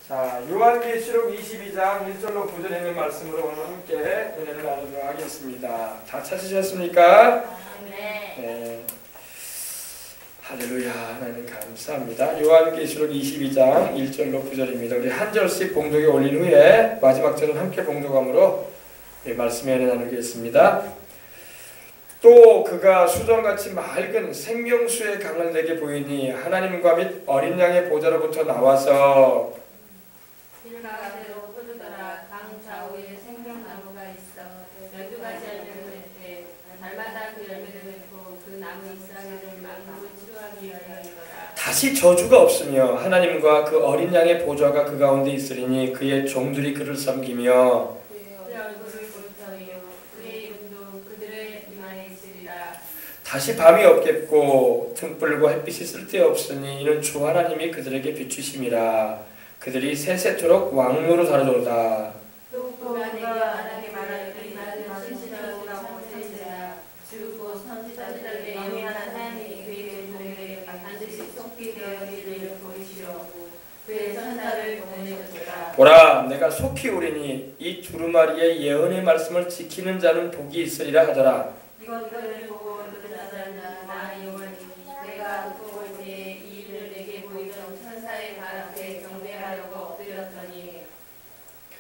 자, 요한계시록 22장 1절로 9절에 있는 말씀으로 오늘 함께 은혜를 나누도록 하겠습니다. 다 찾으셨습니까? 네. 할렐루야. 하나님 감사합니다. 요한계시록 22장 1절로 9절입니다. 우리 한 절씩 봉독에 올린 후에 마지막 절은 함께 봉독함으로 말씀의 은혜 나누겠습니다. 또 그가 수정같이 맑은 생명수의 강을 내게 보이니 하나님과 및 어린 양의 보좌로부터 나와서 길가 가대로 흐르더라. 강 좌우에 생명나무가 있어 12가지 열매를 맺되 달마다 그 열매를 맺고 그 나무 잎사귀를 만국을 치유하기 위하여이더라. 다시 저주가 없으며 하나님과 그 어린 양의 보좌가 그 가운데 있으리니 그의 종들이 그를 섬기며 그의 얼굴을 볼 터이요 그의 이름도 그들의 이마에 있으리라. 다시 밤이 없겠고 등불과 햇빛이 쓸데없으니 이는 주 하나님이 그들에게 비추심이라. 그들이 세세토록 왕노로 다루도다. 또 그가 내게 말하기를 나는 신실하고 진실하라. 주고 선지자들에게 영원한 하나님이 그에게 종에게 반드시 속히 되어지기를 보이시오. 그의 천사를 보내셨도다. 보라, 내가 속히 오리니 이 두루마리의 예언의 말씀을 지키는 자는 복이 있으리라 하더라. 이것들을 보고 느끼는 나 여호와니 내가 듣고 볼 때에 이 일을 내게 보이던 천사의 발 앞에 경배하려고 엎드렸더니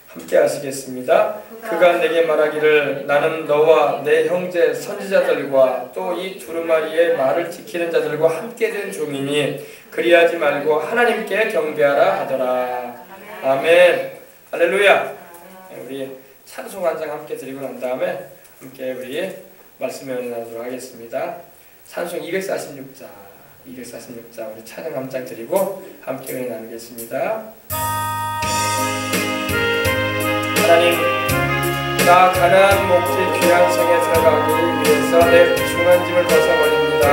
함께 하시겠습니다. 그가 내게 말하기를 나는 너와 내 형제 선지자들과 또 이 두루마리의 말을 지키는 자들과 함께 된 종이니 그리하지 말고 하나님께 경배하라 하더라. 아멘. 할렐루야. 우리 찬송 한 장 함께 드리고 난 다음에 함께 우리 말씀에 은혜 나누도록 하겠습니다. 찬송 246장 우리 찬양 한 장 드리고 함께 은혜 나누겠습니다. 하나님, 나 가나안 목지 귀한 성에 들어가기 위해서 내 흉한 짐을 벗어버립니다.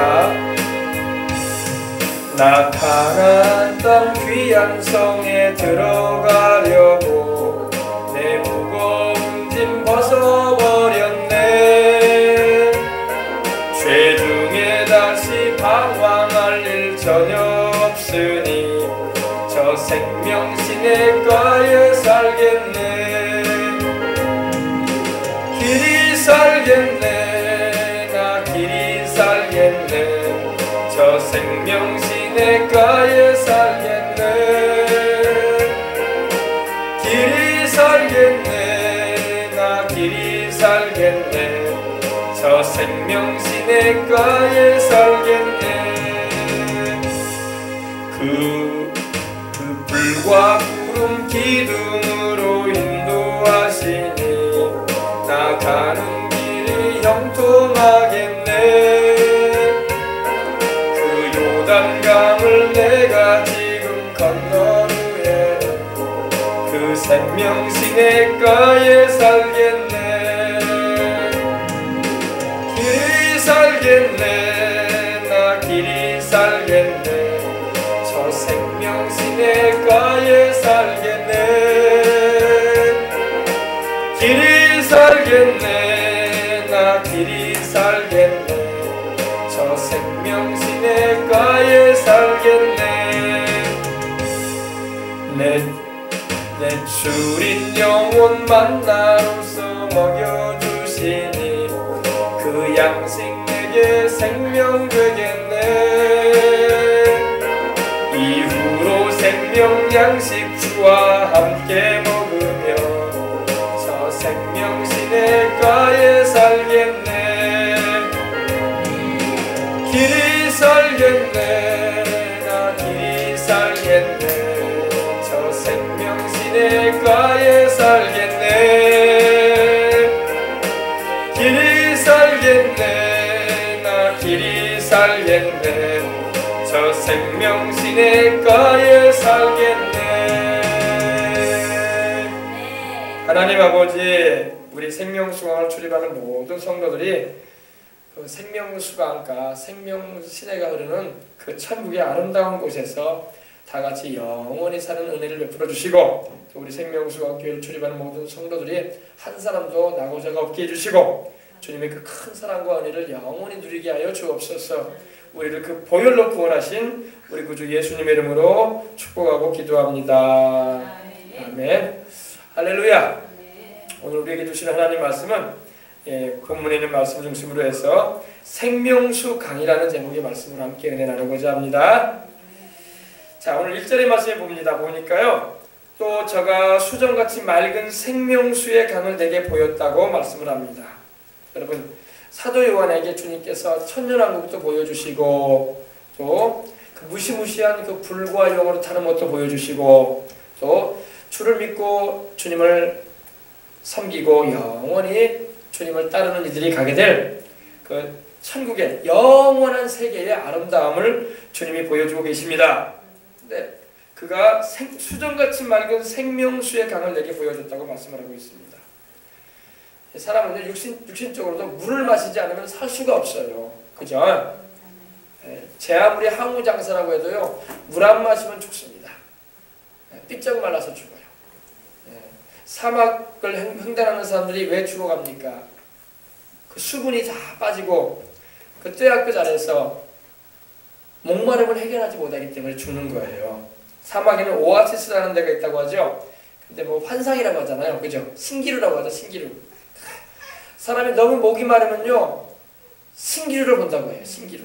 나 가나안 땅 귀한 성에 들어가려고 내 무거운 짐 벗어버렸네. 죄 중에 다시 방황할 일 전혀 없으니 저 생명시내가에 살겠네. 길이 살겠네. 나 길이 살겠네. 저 생명시내가에 살겠네. 길이 살겠네. 나 길이 살겠네. 저 생명시내가에 살겠네. 그 불과 구름 기둥으로 인도하시니 나 가는 길이 형통하겠네. 그 요단강을 내가 지금 건넌 후에 그 생명시내가에 살겠네. 길이 살겠네. 나 길이 살겠네. 저 생명시내가에 살겠네. 길이 살겠네. 나 길이 살겠네. 저 생명시내가에 살겠네. 내 주린 영혼 만나로서 먹여주시니 그 양식 내게 생명 되겠네. 이후로 생명 양식 주와 함께 먹으며 저 생명시내가에 살겠네. 길이 살겠네. 나 길이 살겠네. 저 생명시내가에 살겠네. 길이 살겠네. 나 길이 살겠네. 저 생명시내가에 살겠네. 하나님 아버지, 우리 생명수강을 출입하는 모든 성도들이 그 생명수강가, 생명시내가 흐르는 그 천국의 아름다운 곳에서 다 같이 영원히 사는 은혜를 베풀어 주시고, 또 우리 생명수강교회를 출입하는 모든 성도들이 한 사람도 나고자가 없게 해주시고, 주님의 그 큰 사랑과 은혜를 영원히 누리게 하여 주옵소서. 우리를 그 보혈로 구원하신 우리 구주 예수님의 이름으로 축복하고 기도합니다. 아멘. 할렐루야. 오늘 우리에게 주시는 하나님 말씀은 본문에 있는 말씀을 중심으로 해서 생명수 강이라는 제목의 말씀을 함께 은혜 나누고자 합니다. 자, 오늘 1절의 말씀을 보니까요. 또 저가 수정같이 맑은 생명수의 강을 내게 보였다고 말씀을 합니다. 여러분, 사도 요한에게 주님께서 천년왕국도 보여주시고 또 그 무시무시한 그 불과 영으로 타는 것도 보여주시고 또 주를 믿고 주님을 섬기고 영원히 주님을 따르는 이들이 가게 될 그 천국의 영원한 세계의 아름다움을 주님이 보여주고 계십니다. 근데 그가 수정같이 맑은 생명수의 강을 내게 보여줬다고 말씀을 하고 있습니다. 사람은 육신적으로도 물을 마시지 않으면 살 수가 없어요. 그죠? 제 아무리 항우장사라고 해도요, 물 안 마시면 죽습니다. 삐쩍 말라서 죽어요. 사막을 횡단하는 사람들이 왜 죽어갑니까? 그 수분이 다 빠지고 그 뙤약볕 아래서 목마름을 해결하지 못하기 때문에 죽는 거예요. 사막에는 오아시스라는 데가 있다고 하죠. 근데 뭐 환상이라고 하잖아요. 그죠? 신기루라고 하죠. 신기루. 사람이 너무 목이 마르면요, 신기루를 본다고 해요. 신기루.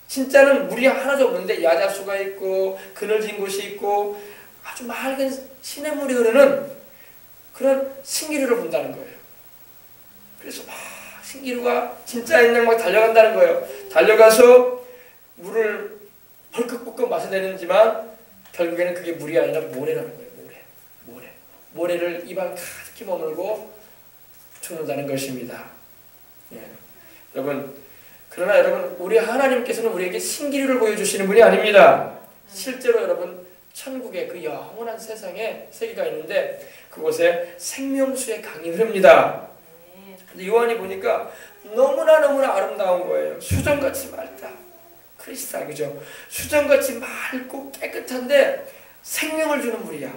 진짜는 물이 하나도 없는데 야자수가 있고 그늘진 곳이 있고 아주 맑은 시냇물이 흐르는 그런 신기루를 본다는 거예요. 그래서 막 신기루가 진짜인 양 막 달려간다는 거예요. 달려가서 물을 벌컥벌컥 마셔내는지만 결국에는 그게 물이 아니라 모래라는 거예요. 모래를 입안 가득히 머물고 죽는다는 것입니다. 그러나 여러분, 우리 하나님께서는 우리에게 신기루를 보여주시는 분이 아닙니다. 실제로 여러분, 천국에 그 영원한 세계가 있는데 그곳에 생명수의 강이 흐릅니다. 근데 요한이 보니까 너무나 아름다운 거예요. 수정같이 맑다. 크리스탈, 그죠? 수정같이 맑고 깨끗한데 생명을 주는 물이야.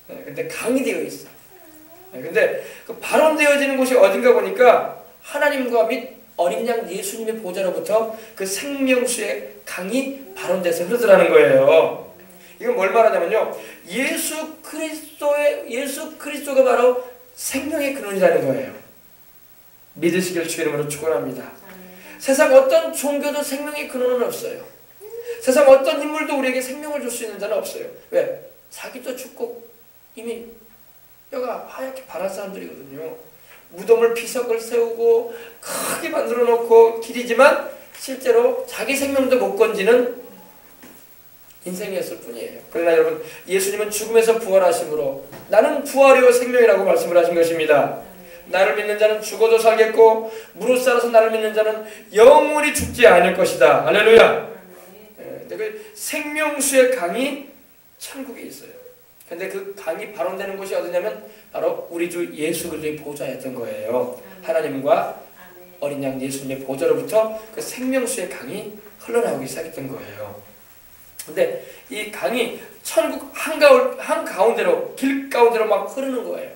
근데 강이 되어 있어. 근데 그 발원되어지는 곳이 어딘가 보니까 하나님과 및 어린 양 예수님의 보좌로부터 그 생명수의 강이 발원돼서 흐르더라는 거예요. 이건 뭘 말하냐면요, 예수 그리스도가 바로 생명의 근원이라는 거예요. 믿으시길 주의 이름으로 축원합니다. 세상 어떤 종교도 생명의 근원은 없어요. 세상 어떤 인물도 우리에게 생명을 줄 수 있는 자는 없어요. 왜? 자기도 죽고 이미 뼈가 하얗게 바란 사람들이거든요. 무덤을 비석을 세우고 크게 만들어 놓고 길이지만 실제로 자기 생명도 못 건지는 인생이었을 뿐이에요. 그러나 여러분, 예수님은 죽음에서 부활하심으로 나는 부활이요 생명이라고 말씀을 하신 것입니다. 나를 믿는 자는 죽어도 살겠고 무릇 살아서 나를 믿는 자는 영원히 죽지 않을 것이다. 할렐루야. 그 생명수의 강이 천국에 있어요. 근데 그 강이 발원되는 곳이 어디냐면 바로 우리 주 예수 그리스도의 보좌였던 거예요. 하나님과 어린 양 예수님의 보좌로부터 그 생명수의 강이 흘러나오기 시작했던 거예요. 근데 이 강이 천국 한가운데로 길 가운데로 막 흐르는 거예요.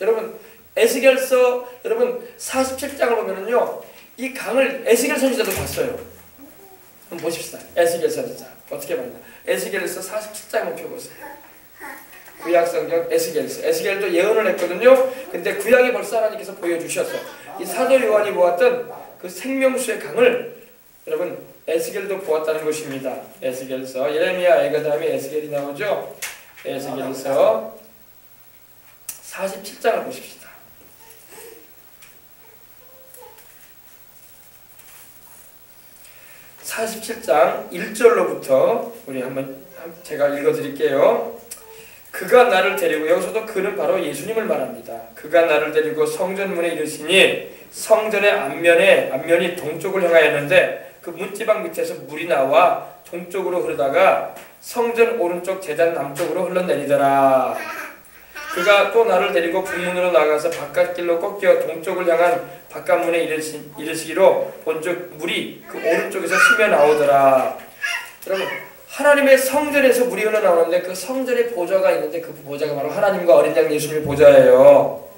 여러분, 에스겔서 여러분 47장을 보면은요, 이 강을 에스겔 선지자도 봤어요. 한번 보십시다. 에스겔 선지자 어떻게 봤나? 에스겔서 47장을 펴보세요. 구약성경 에스겔도 예언을 했거든요. 근데 구약이 벌써 하나님께서 보여주셨어. 이 사도 요한이 보았던 그 생명수의 강을 여러분 에스겔도 보았다는 것입니다. 에스겔서 예레미야 그 다음에 에스겔이 나오죠. 에스겔서 47장을 보십시다. 47장 1절로부터 우리 제가 읽어드릴게요. 그가 나를 데리고, 여기서도 그는 바로 예수님을 말합니다. 그가 나를 데리고 성전문에 이르시니 성전의 앞면이 동쪽을 향하였는데 그 문지방 밑에서 물이 나와 동쪽으로 흐르다가 성전 오른쪽 제단 남쪽으로 흘러내리더라. 그가 또 나를 데리고 북문으로 나가서 바깥길로 꺾여 동쪽을 향한 바깥문에 이르시기로 본즉 물이 그 오른쪽에서 스며 나오더라. 여러분, 하나님의 성전에서 물이 흘러나오는데 그 성전에 보좌가 있는데 그 보좌가 바로 하나님과 어린 양 예수님의 보좌예요.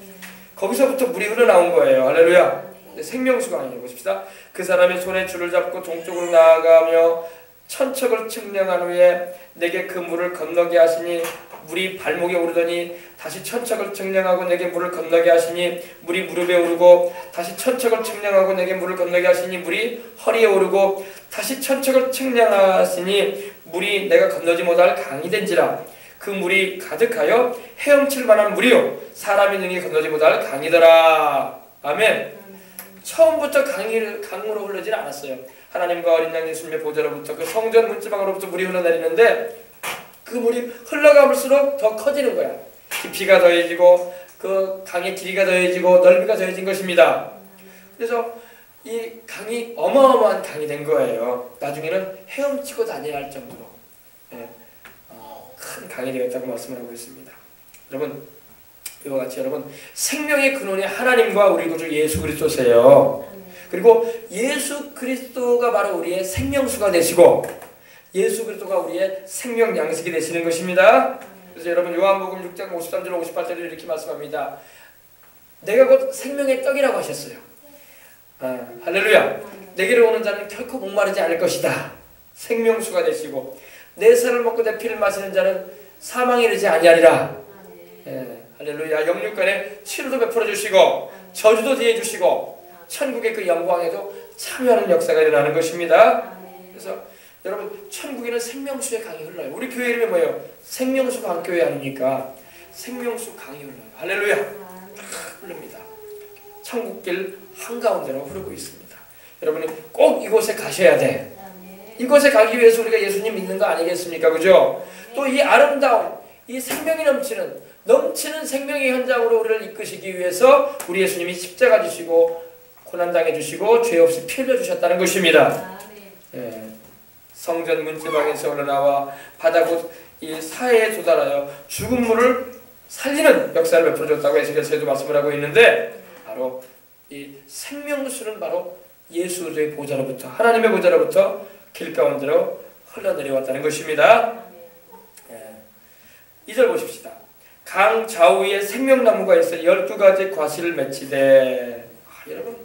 거기서부터 물이 흘러나온 거예요. 할렐루야. 생명수가 아니에요. 보십시다. 그 사람이 손에 줄을 잡고 동쪽으로 나아가며 천척을 측량한 후에 내게 그 물을 건너게 하시니 물이 발목에 오르더니 다시 천척을 측량하고 내게 물을 건너게 하시니 물이 무릎에 오르고 다시 천척을 측량하고 내게 물을 건너게 하시니 물이 허리에 오르고 다시 천척을 측량하시니 물이 내가 건너지 못할 강이 된지라. 그 물이 가득하여 헤엄칠 만한 물이요 사람이 능히 건너지 못할 강이더라. 아멘. 처음부터 강으로 흐르지는 않았어요. 하나님과 어린 양 예수님의 보좌로부터 그 성전 문지방으로부터 물이 흘러내리는데 그 물이 흘러가볼수록 더 커지는 거야. 깊이가 더해지고 그 강의 길이가 더해지고 넓이가 더해진 것입니다. 그래서 이 강이 어마어마한 강이 된 거예요. 나중에는 헤엄치고 다녀야 할 정도로 큰 강이 되었다고 말씀을 하고 있습니다. 여러분, 이와 같이 여러분 생명의 근원이 하나님과 우리 구주 예수 그리스도세요. 그리고 예수 그리스도가 바로 우리의 생명수가 되시고 예수 그리스도가 우리의 생명 양식이 되시는 것입니다. 그래서 여러분 요한복음 6장 53절 58절에 이렇게 말씀합니다. 내가 곧 생명의 떡이라고 하셨어요. 할렐루야. 내게로 오는 자는 결코 목마르지 않을 것이다. 생명수가 되시고 내 살을 먹고 내 피를 마시는 자는 사망에 이르지 아니하리라. 할렐루야. 영육간에 치료도 베풀어 주시고 저주도 뒤에 주시고 천국의 그 영광에도 참여하는 역사가 일어나는 것입니다. 그래서 여러분 천국에는 생명수의 강이 흘러요. 우리 교회 이름이 뭐예요? 생명수 강교회 아닙니까? 생명수 강이 흘러요. 할렐루야. 흐릅니다. 천국길 한가운데로 흐르고 있습니다. 여러분이 꼭 이곳에 가셔야 돼. 이곳에 가기 위해서 우리가 예수님 믿는 거 아니겠습니까? 그죠? 또 이 아름다운 이 생명이 넘치는 생명의 현장으로 우리를 이끄시기 위해서 우리 예수님이 십자가 지시고 고난당해 주시고 죄 없이 피 흘려 주셨다는 것입니다. 성전 문지방에서 흘러나와 바다 곧 이 사해에 도달하여 죽은 물을 살리는 역사를 베풀어줬다고 에스겔서에도 말씀을 하고 있는데 바로 이 생명수는 바로 예수 그리스도의 보좌로부터 하나님의 보좌로부터 길 가운데로 흘러내려왔다는 것입니다. 2절 보십시다. 강 좌우에 생명나무가 있어 12가지 과실을 맺히되. 여러분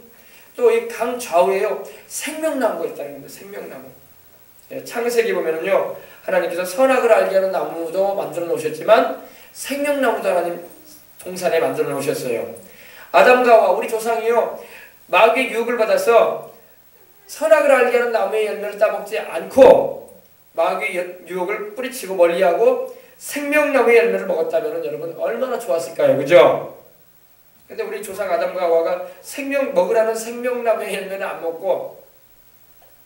또 이 강 좌우에요 생명나무가 있다는 겁니다. 생명나무. 창세기 보면은요 하나님께서 선악을 알게 하는 나무도 만들어 놓으셨지만 생명나무도 하나님 동산에 만들어 놓으셨어요. 아담과 하와 우리 조상이요 마귀의 유혹을 받아서 선악을 알게 하는 나무의 열매를 따먹지 않고 마귀의 유혹을 뿌리치고 멀리하고 생명나무의 열매를 먹었다면 여러분 얼마나 좋았을까요? 그죠? 근데 우리 조상 아담과 하와가 먹으라는 생명나무의 열매는 안 먹고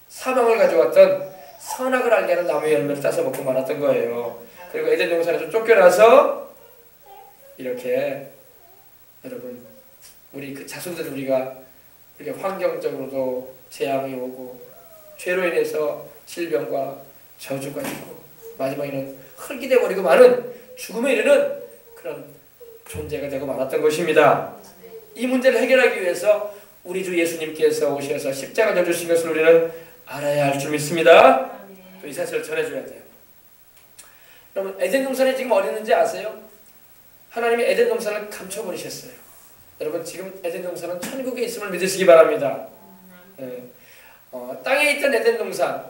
사망을 가져왔던 선악을 알게 하는 나무의 열매를 따서 먹고 말았던 거예요. 그리고 에덴 동산에서 쫓겨나서 이렇게 여러분 우리 그 자손들 우리가 이렇게 환경적으로도 재앙이 오고 죄로 인해서 질병과 저주가 있고 마지막에는 흙이 되어버리고 많은 죽음에 이르는 그런 존재가 되고 말았던 것입니다. 이 문제를 해결하기 위해서 우리 주 예수님께서 오셔서 십자가 져주신 것을 우리는 알아야 할 줄 믿습니다. 또 이 사실을 전해줘야 돼요. 여러분 에덴 동산에 지금 어디 있는지 아세요? 하나님이 에덴 동산을 감춰버리셨어요. 여러분 지금 에덴 동산은 천국에 있음을 믿으시기 바랍니다. 땅에 있던 에덴 동산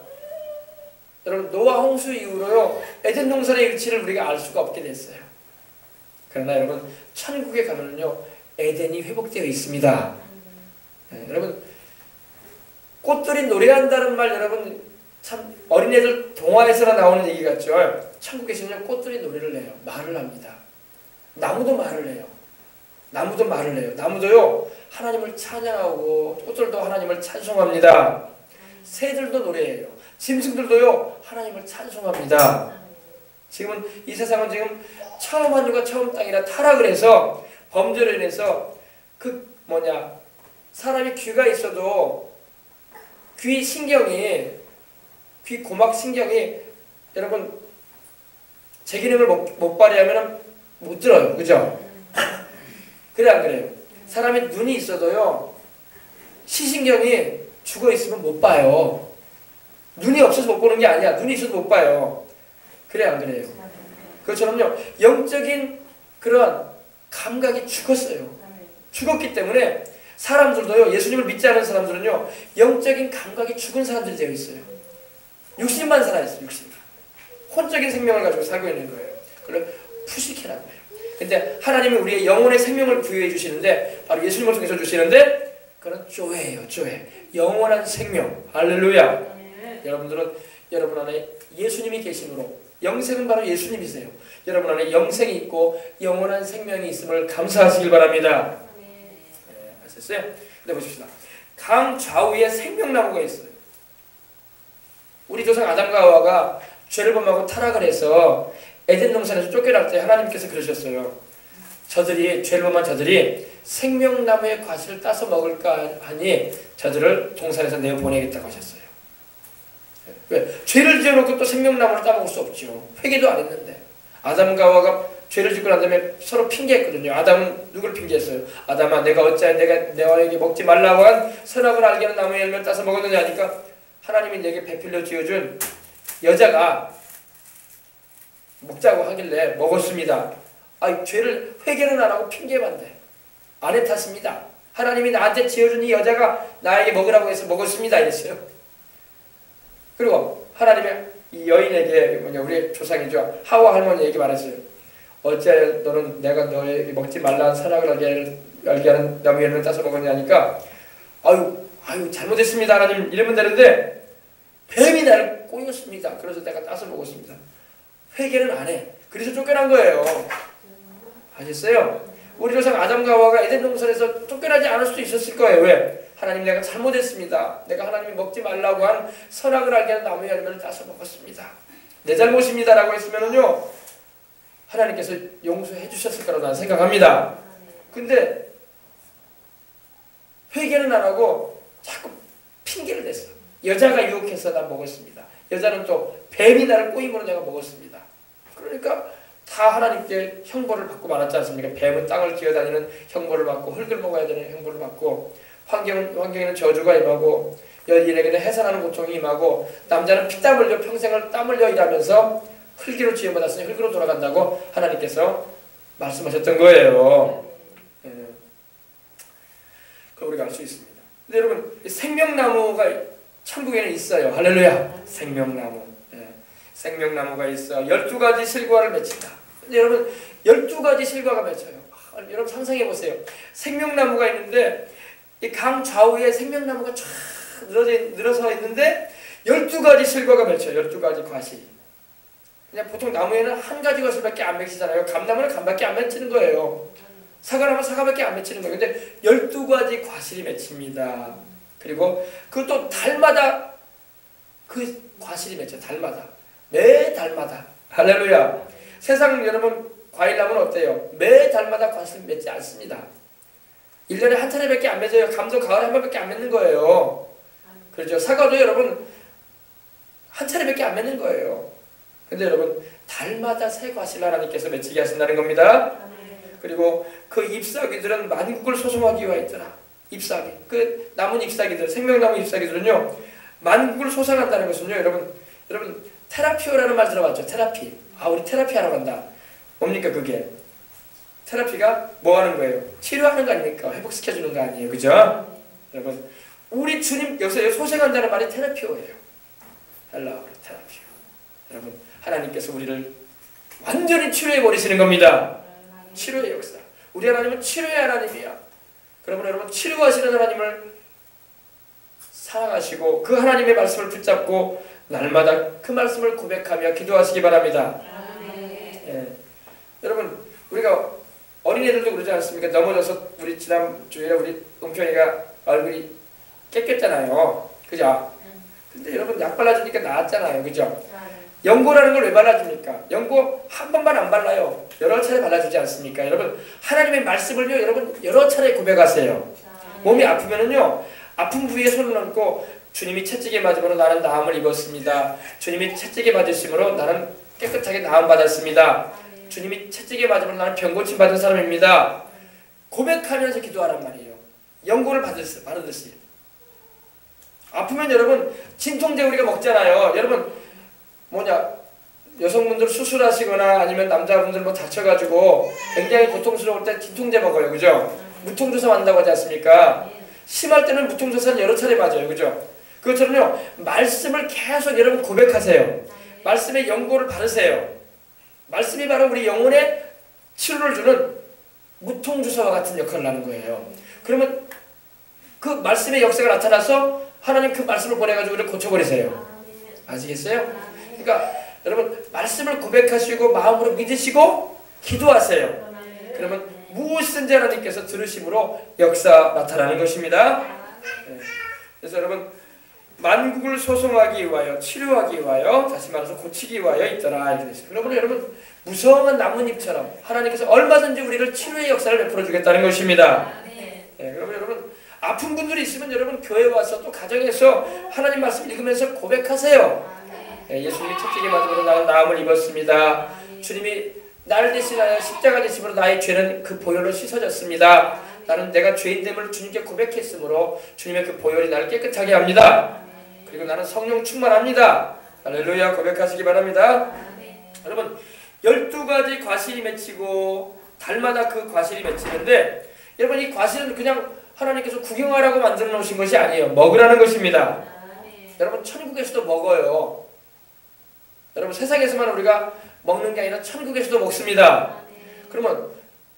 여러분 노아 홍수 이후로요 에덴 동산의 위치를 우리가 알 수가 없게 됐어요. 그러나 여러분 천국에 가면은요 에덴이 회복되어 있습니다. 여러분 꽃들이 노래한다는 말 여러분 참 어린애들 동화에서나 나오는 얘기 같죠. 천국에서는 꽃들이 노래를 해요. 말을 합니다. 나무도 말을 해요. 나무도요 하나님을 찬양하고 꽃들도 하나님을 찬송합니다. 새들도 노래해요. 짐승들도요 하나님을 찬송합니다. 지금은 이 세상은 지금 처음 하늘과 처음 땅이라 타락을 해서 범죄로 인해서 사람이 귀가 있어도 귀 고막 신경이 여러분 제 기능을 못 발휘하면 못 들어요. 그죠? 그래 안 그래요? 사람이 눈이 있어도요 시신경이 죽어 있으면 못 봐요. 눈이 없어서 못 보는 게 아니야. 눈이 있어도 못 봐요. 그래 안 그래요? 그것처럼요 영적인 그런 감각이 죽었어요. 죽었기 때문에 사람들도요 예수님을 믿지 않은 사람들은요 영적인 감각이 죽은 사람들이 되어 있어요. 육신만 살아있어요. 육신만. 혼적인 생명을 가지고 살고 있는 거예요. 그걸 푸시케라고 해요. 근데 하나님은 우리의 영혼의 생명을 부여해 주시는데 바로 예수님을 통해서 주시는데 그건 조회예요. 조회. 영원한 생명. 할렐루야. 여러분들은 여러분 안에 예수님이 계심으로 영생은 바로 예수님이세요. 여러분 안에 영생이 있고 영원한 생명이 있음을 감사하시길 바랍니다. 네, 아셨어요? 근데 보십시다. 강 좌우에 생명나무가 있어요. 우리 조상 아담과 하와가 죄를 범하고 타락을 해서 에덴 동산에서 쫓겨날 때 하나님께서 그러셨어요. 저들이 죄를 범한 저들이 생명나무의 과실을 따서 먹을까 하니 저들을 동산에서 내보내겠다고 하셨어요. 왜? 죄를 지어놓고 또 생명나무를 따먹을 수 없죠. 회개도 안 했는데. 아담과 하와가 죄를 짓고 난 다음에 서로 핑계했거든요. 아담은 누굴 핑계했어요? 아담아, 내가 어찌하여 내가 너에게 먹지 말라고 한 선악을 알게 하는 나무의 열매를 따서 먹었느냐 하니까 하나님이 내게 배필로 지어준 여자가 먹자고 하길래 먹었습니다. 죄를 회개는 안 하고 핑계만 대. 아내 탓입니다. 하나님이 나한테 지어준 이 여자가 나에게 먹으라고 해서 먹었습니다. 이랬어요. 그리고 하나님의 이 여인에게 우리 조상이죠. 하와 할머니에게 말했어요. 어찌하여 너는 내가 너에게 먹지 말라는 선악을 알게 하는 나무의 열매를 따서 먹었냐니까 아유 잘못했습니다. 하나님 이러면 되는데 뱀이 나를 꼬였습니다. 그래서 내가 따서 먹었습니다. 회개는 안 해. 그래서 쫓겨난 거예요. 아셨어요? 우리 조상 아담과 하와가 에덴 동산에서 쫓겨나지 않을 수도 있었을 거예요. 왜? 하나님 내가 잘못했습니다. 내가 하나님이 먹지 말라고 한 선악을 알게 하는 나무의 열매를 따서 먹었습니다. 내 잘못입니다 라고 했으면은요 하나님께서 용서해 주셨을 거라고 나는 생각합니다. 근데 회개는 안 하고 자꾸 핑계를 댔어. 여자가 유혹해서 나 먹었습니다. 여자는 또 뱀이 나를 꼬임으로 내가 먹었습니다. 그러니까 다 하나님께 형벌을 받고 말았지 않습니까? 뱀은 땅을 기어다니는 형벌을 받고 흙을 먹어야 되는 형벌을 받고 환경에는 저주가 임하고 여인에게는 해산하는 고통이 임하고 남자는 피땀 흘려 평생을 땀 흘려 일하면서 흙으로 지어받았으니 흙으로 돌아간다고 하나님께서 말씀하셨던 거예요. 그걸 우리가 알 수 있습니다. 근데 여러분 생명나무가 천국에는 있어요. 할렐루야. 생명나무. 생명나무가 있어 12가지 실과를 맺힌다. 근데 여러분 12가지 실과가 맺혀요. 여러분 상상해 보세요. 생명나무가 있는데 이 강 좌우에 생명나무가 쫙 늘어서 있는데 12가지 실과가 맺혀요. 12가지 과실. 그냥 보통 나무에는 한 가지 과실밖에 안 맺히잖아요. 감나무는 감밖에 안 맺히는 거예요. 사과나무는 사과밖에 안 맺히는 거예요. 근데 12가지 과실이 맺힙니다. 그리고 그것도 달마다 그 과실이 맺혀요. 달마다. 매 달마다. 할렐루야. 세상 여러분 과일나무는 어때요? 매 달마다 과실이 맺지 않습니다. 1년에 한 차례밖에 안 맺어요. 감도 가을에 한 번밖에 안 맺는 거예요. 그렇죠. 사과도 여러분 한 차례밖에 안 맺는 거예요. 근데 여러분 달마다 새 과실 하나님께서 맺히게 하신다는 겁니다. 그리고 그 잎사귀들은 만국을 소송하기 위하여 있더라. 잎사귀. 그 남은 잎사귀들, 생명나무 잎사귀들은요 만국을 소송한다는 것은요 여러분 테라피오라는 말 들어봤죠? 테라피. 우리 테라피 하러 간다. 뭡니까 그게? 테라피가 뭐 하는 거예요? 치료하는 거 아닙니까? 회복시켜주는 거 아니에요. 그죠? 여러분 우리 주님 여기서 소생한다는 말이 테라피오예요. 헬라어로 테라피오. 여러분 하나님께서 우리를 완전히 치료해 버리시는 겁니다. 치료의 역사. 우리 하나님은 치료의 하나님이야. 그러면 여러분 치료하시는 하나님을 사랑하시고 그 하나님의 말씀을 붙잡고 날마다 그 말씀을 고백하며 기도하시기 바랍니다. 여러분 우리가 어린애들도 그러지 않습니까? 넘어져서 우리 지난주에 우리 은편이가 얼굴이 깨끗잖아요. 그죠? 근데 여러분 약 발라주니까 나았잖아요. 그죠? 연고라는 걸 왜 발라줍니까? 연고 한 번만 안 발라요. 여러 차례 발라주지 않습니까? 여러분 하나님의 말씀을요 여러분 여러 차례 고백하세요. 몸이 아프면은요 아픈 부위에 손을 얹고 주님이 채찍에 맞음으로 나는 나음을 입었습니다. 주님이 채찍에 맞으심으로 나는 깨끗하게 나음 받았습니다. 주님이 채찍에 맞으면 나는 병고침 받은 사람입니다. 고백하면서 기도하란 말이에요. 연고를 바르듯이. 아프면 여러분 진통제 우리가 먹잖아요. 여러분 여성분들 수술하시거나 아니면 남자분들 다쳐가지고 굉장히 고통스러울 때 진통제 먹어요. 그죠? 무통주사 맞는다고 하지 않습니까? 심할 때는 무통주사는 여러 차례 맞아요. 그죠? 그것처럼요, 말씀을 계속 여러분 고백하세요. 말씀의 연고를 바르세요. 말씀이 바로 우리 영혼에 치료를 주는 무통주사와 같은 역할을 하는 거예요. 그러면 그 말씀의 역사가 나타나서 하나님 그 말씀을 보내가지고 우리를 고쳐버리세요. 아시겠어요? 그러니까 여러분 말씀을 고백하시고 마음으로 믿으시고 기도하세요. 그러면 무엇이든지 하나님께서 들으심으로 역사 나타나는 것입니다. 그래서 여러분 만국을 소송하기 위하여 치료하기 위하여 다시 말해서 고치기 위하여 있더라 이렇게 되죠. 여러분 무성한 나뭇잎처럼 하나님께서 얼마든지 우리를 치료의 역사를 베풀어 주겠다는 것입니다. 그러면 여러분 아픈 분들이 있으면 여러분 교회 와서 또 가정에서 하나님 말씀 읽으면서 고백하세요. 예수님이 첫째게 맞음으로 나는 나음을 입었습니다. 주님이 나를 대신하여 십자가 되심으로 나의 죄는 그 보혈로 씻어졌습니다. 나는 내가 죄인됨을 주님께 고백했으므로 주님의 그 보혈이 나를 깨끗하게 합니다. 그리고 나는 성령 충만합니다. 할렐루야 고백하시기 바랍니다. 여러분 12가지 과실이 맺히고 달마다 그 과실이 맺히는데 여러분 이 과실은 그냥 하나님께서 구경하라고 만들어 놓으신 것이 아니에요. 먹으라는 것입니다. 여러분 천국에서도 먹어요. 여러분 세상에서만 우리가 먹는 게 아니라 천국에서도 먹습니다. 그러면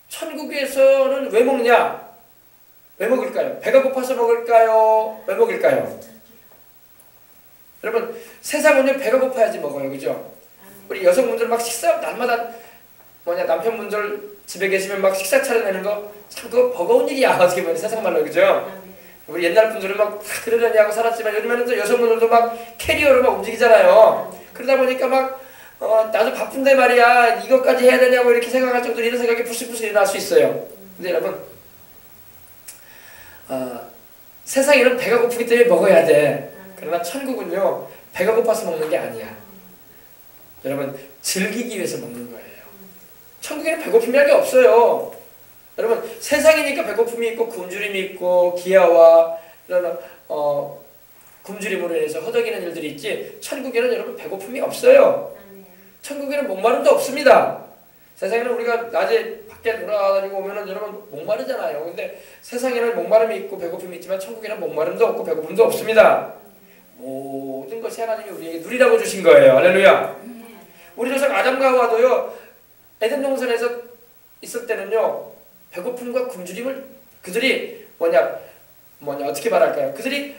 천국에서는 왜 먹냐? 왜 먹을까요? 배가 고파서 먹을까요? 왜 먹을까요? 여러분 세상은요 배가 고파야지 먹어요. 그죠? 우리 여성분들 막 식사 날마다 남편분들 집에 계시면 막 식사 차려내는 거 참 그거 버거운 일이야. 어떻게 보면 세상 말로 그죠? 우리 옛날 분들은 막 그러려니 하고 살았지만 요즘에는 또 여성분들도 막 캐리어로 막 움직이잖아요. 그러다 보니까 막 나도 바쁜데 말이야 이것까지 해야 되냐고 이렇게 생각할 정도로 이런 생각이 불쑥불쑥 일어날 수 있어요. 근데 여러분 세상에는 배가 고프기 때문에 먹어야 돼. 그러나 천국은요 배가 고파서 먹는 게 아니야. 여러분 즐기기 위해서 먹는 거예요. 천국에는 배고픔이랄 게 없어요. 여러분 세상이니까 배고픔이 있고 굶주림이 있고 기아와 이런 굶주림으로 인해서 허덕이는 일들이 있지 천국에는 여러분 배고픔이 없어요. 천국에는 목마름도 없습니다. 세상에는 우리가 낮에 밖에 돌아다니고 오면은 여러분 목마르잖아요. 근데 세상에는 목마름이 있고 배고픔이 있지만 천국에는 목마름도 없고 배고픔도 없습니다. 모든 것이 하나님이 우리에게 누리라고 주신 거예요. 할렐루야. 우리 조상 아담과 하와도요 에덴 동산에서 있을 때는요 배고픔과 굶주림을 그들이 어떻게 말할까요? 그들이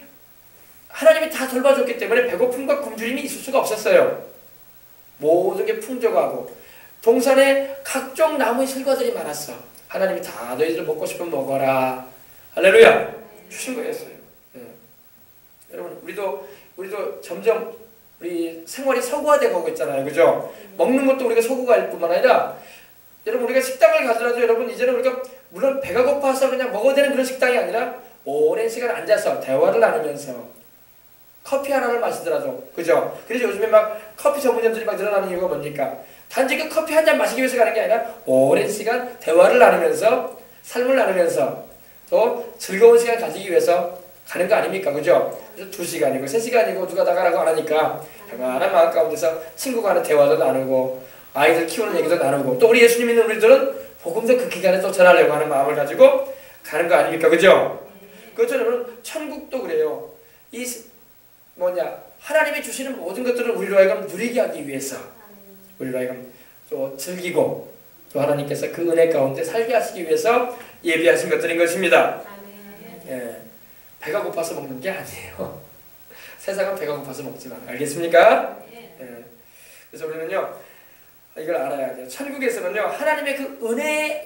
하나님이 다 돌봐줬기 때문에 배고픔과 굶주림이 있을 수가 없었어요. 모든 게 풍족하고 동산에 각종 나무 실과들이 많았어. 하나님이 다 너희들 먹고 싶으면 먹어라. 할렐루야. 주신 거였어요. 여러분 우리도 점점 우리 생활이 서구화되어 가고 있잖아요. 그죠? 먹는 것도 우리가 서구화일 뿐만 아니라 여러분 우리가 식당을 가더라도 여러분 이제는 우리가 물론 배가 고파서 그냥 먹어야 되는 그런 식당이 아니라 오랜 시간 앉아서 대화를 나누면서 커피 하나를 마시더라도 그죠? 그래서 요즘에 막 커피 전문점들이 막 늘어나는 이유가 뭡니까? 단지 그 커피 한 잔 마시기 위해서 가는 게 아니라 오랜 시간 대화를 나누면서 삶을 나누면서 또 즐거운 시간 가지기 위해서 가는 거 아닙니까? 그죠? 그래서 2시간이고 3시간이고 누가 나가라고 안 하니까 평안한 마음 가운데서 친구가 하는 대화도 나누고 아이들 키우는 얘기도 나누고 또 우리 예수님 믿는 우리들은 복음도 그 기간에 또 전하려고 하는 마음을 가지고 가는 거 아닙니까? 그죠? 그렇죠. 여러분 천국도 그래요. 하나님이 주시는 모든 것들을 우리로 하여금 누리게 하기 위해서 우리로 하여금 또 즐기고 또 하나님께서 그 은혜 가운데 살게 하시기 위해서 예비하신 것들인 것입니다. 예, 배가 고파서 먹는 게 아니에요. 세상은 배가 고파서 먹지만 알겠습니까? 예, 그래서 우리는요 이걸 알아야 돼요. 천국에서는요 하나님의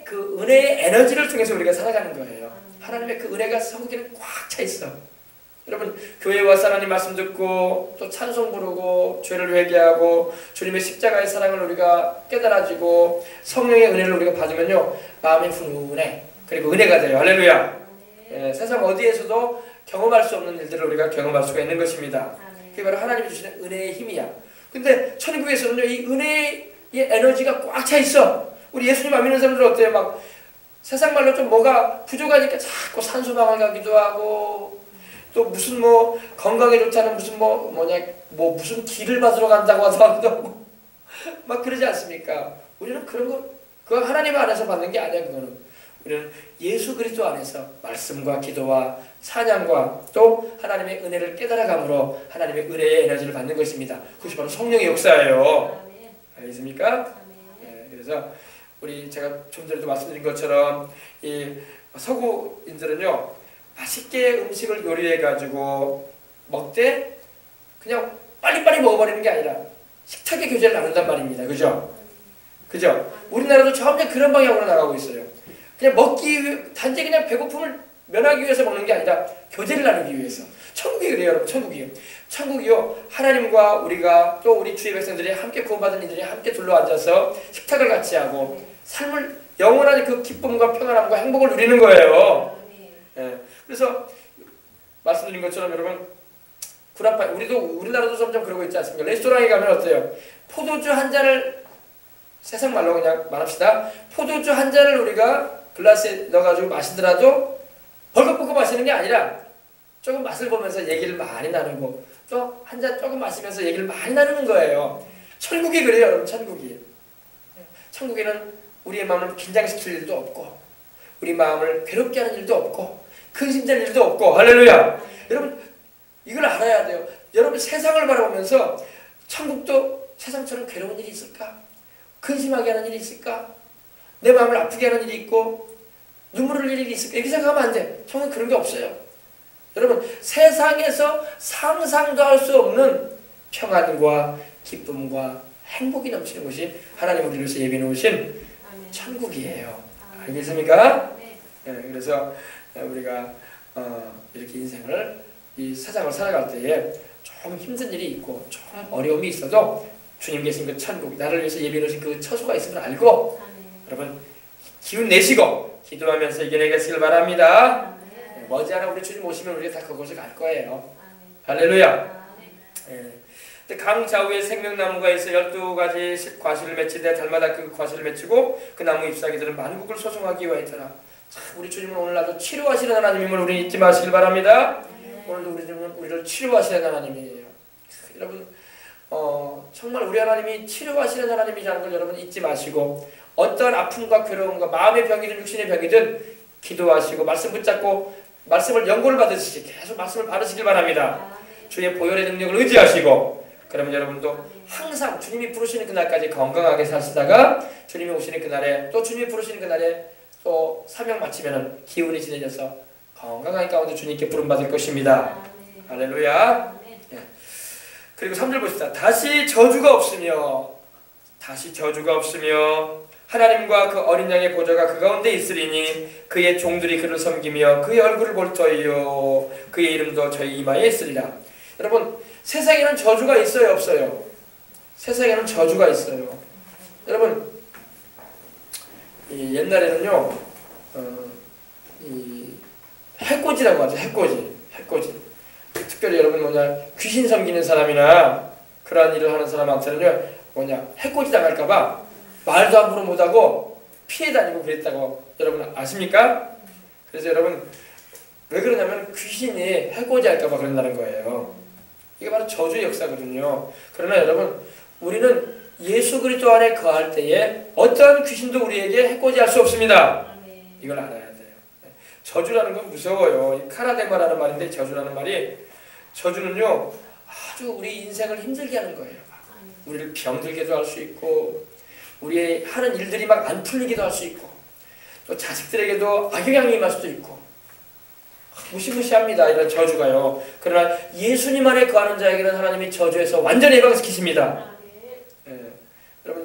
그 은혜의 에너지를 통해서 우리가 살아가는 거예요. 하나님의 그 은혜가 천국에는 꽉 차 있어. 여러분 교회 와서 하나님 말씀 듣고 또 찬송 부르고 죄를 회개하고 주님의 십자가의 사랑을 우리가 깨달아지고 성령의 은혜를 우리가 받으면요 마음이 훈훈해. 그리고 은혜가 돼요. 할렐루야. 예, 세상 어디에서도 경험할 수 없는 일들을 우리가 경험할 수가 있는 것입니다. 그게 바로 하나님이 주시는 은혜의 힘이야. 근데 천국에서는요 이 은혜의 에너지가 꽉 차 있어. 우리 예수님 안 믿는 사람들은 어때요? 막 세상 말로 좀 뭐가 부족하니까 자꾸 산소방을 가기도 하고 또 무슨 건강에 좋다는 무슨 길을 받으러 간다고 하고 막 그러지 않습니까? 우리는 그런 거 그거 하나님 안에서 받는 게 아니야. 그거는 우리는 예수 그리스도 안에서 말씀과 기도와 찬양과 또 하나님의 은혜를 깨달아감으로 하나님의 은혜의 에너지를 받는 것입니다. 그것이 바로 성령의 역사예요. 알겠습니까? 네, 그래서 제가 좀 전에도 말씀드린 것처럼 이 서구인들은요 맛있게 음식을 요리해 가지고 먹되 그냥 빨리빨리 먹어버리는 게 아니라 식탁의 교제를 나눈단 말입니다. 그죠? 우리나라도 점점 그런 방향으로 나가고 있어요. 그냥 단지 그냥 배고픔을 면하기 위해서 먹는 게 아니라 교제를 나누기 위해서. 천국이 그래요, 여러분. 천국이요. 하나님과 우리가 또 우리 주의 백성들이 함께 구원받은 이들이 함께 둘러앉아서 식탁을 같이 하고 삶을 영원한 그 기쁨과 평안함과 행복을 누리는 거예요. 예. 그래서 말씀드린 것처럼 여러분 우리나라도 점점 그러고 있지 않습니까? 레스토랑에 가면 어때요? 포도주 한 잔을 세상 말로 그냥 말합시다. 포도주 한 잔을 우리가 글라스에 넣어가지고 마시더라도 벌컥벌컥 마시는 게 아니라 조금 맛을 보면서 얘기를 많이 나누고 또 한 잔 조금 마시면서 얘기를 많이 나누는 거예요. 천국이 그래요, 여러분. 천국에는 우리의 마음을 긴장시킬 일도 없고 우리 마음을 괴롭게 하는 일도 없고 근심될 일도 없고 할렐루야. 여러분 이걸 알아야 돼요. 여러분 세상을 바라보면서 천국도 세상처럼 괴로운 일이 있을까? 근심하게 하는 일이 있을까? 내 마음을 아프게 하는 일이 있고 눈물 흘릴 일이 있을까? 이렇게 생각하면 안 돼. 천국은 그런 게 없어요. 여러분 세상에서 상상도 할 수 없는 평안과 기쁨과 행복이 넘치는 곳이 하나님 우리를 위해서 예비해 놓으신 천국이에요. 알겠습니까? 네, 그래서 우리가 이렇게 인생을 이 세상을 살아갈 때에 좀 힘든 일이 있고 좀 어려움이 있어도 주님 계신 그 천국, 나를 위해서 예비해 놓으신 그 처소가 있음을 알고 여러분 기운 내시고 기도하면서 이겨내겠기를 바랍니다. 머지않아 우리 주님 오시면 우리가 다 그곳을 갈 거예요. 할렐루야. 강 좌우에 생명나무가 있어 12가지 과실을 맺히되 달마다 그 과실을 맺히고 그 나무 잎사귀들은 만국을 소송하기 위하였더라. 우리 주님은 오늘날도 치료하시는 하나님임을 우리 잊지 마시길 바랍니다. 오늘도 우리 주님은 우리를 치료하시는 하나님이에요. 여러분 정말 우리 하나님이 치료하시는 하나님이라는 걸 여러분 잊지 마시고 어떤 아픔과 괴로움과 마음의 병이든 육신의 병이든 기도하시고 말씀 붙잡고 말씀을 연고를 받으시기 계속 말씀을 받으시길 바랍니다. 주의 보혈의 능력을 의지하시고 그러면 여러분도 항상 주님이 부르시는 그날까지 건강하게 사시다가 주님이 오시는 그날에 또 주님이 부르시는 그날에 또 사명 마치면은 기운이 진해져서 건강한 가운데 주님께 부름받을 것입니다. 할렐루야. 예. 그리고 3절 보십시다. 다시 저주가 없으며 하나님과 그 어린 양의 보좌가 그 가운데 있으리니 그의 종들이 그를 섬기며 그의 얼굴을 볼 터이요 그의 이름도 저희 이마에 있으리라. 여러분 세상에는 저주가 있어요, 없어요? 세상에는 저주가 있어요. 여러분 옛날에는요 해코지라고 하죠. 해코지. 특별히 여러분 귀신 섬기는 사람이나 그러한 일을 하는 사람한테는요 해코지 당할까봐 말도 함부로 못하고 피해 다니고 그랬다고 여러분 아십니까? 그래서 여러분 왜 그러냐면 귀신이 해코지 할까봐 그런다는 거예요. 이게 바로 저주의 역사거든요. 그러나 여러분 우리는 예수 그리스도 안에 거할 때에 어떤 귀신도 우리에게 해코지 할 수 없습니다. 이걸 알아야 돼요. 저주라는 건 무서워요. 카라데마라는 말인데 저주는요 아주 우리 인생을 힘들게 하는 거예요. 우리를 병들게도 할 수 있고 우리의 하는 일들이 막 안 풀리기도 할 수 있고 또 자식들에게도 악영향이 임할 수도 있고 무시무시합니다. 이런 저주가요. 그러나 예수님 안에 거하는 자에게는 하나님이 저주에서 완전히 해방시키십니다. 여러분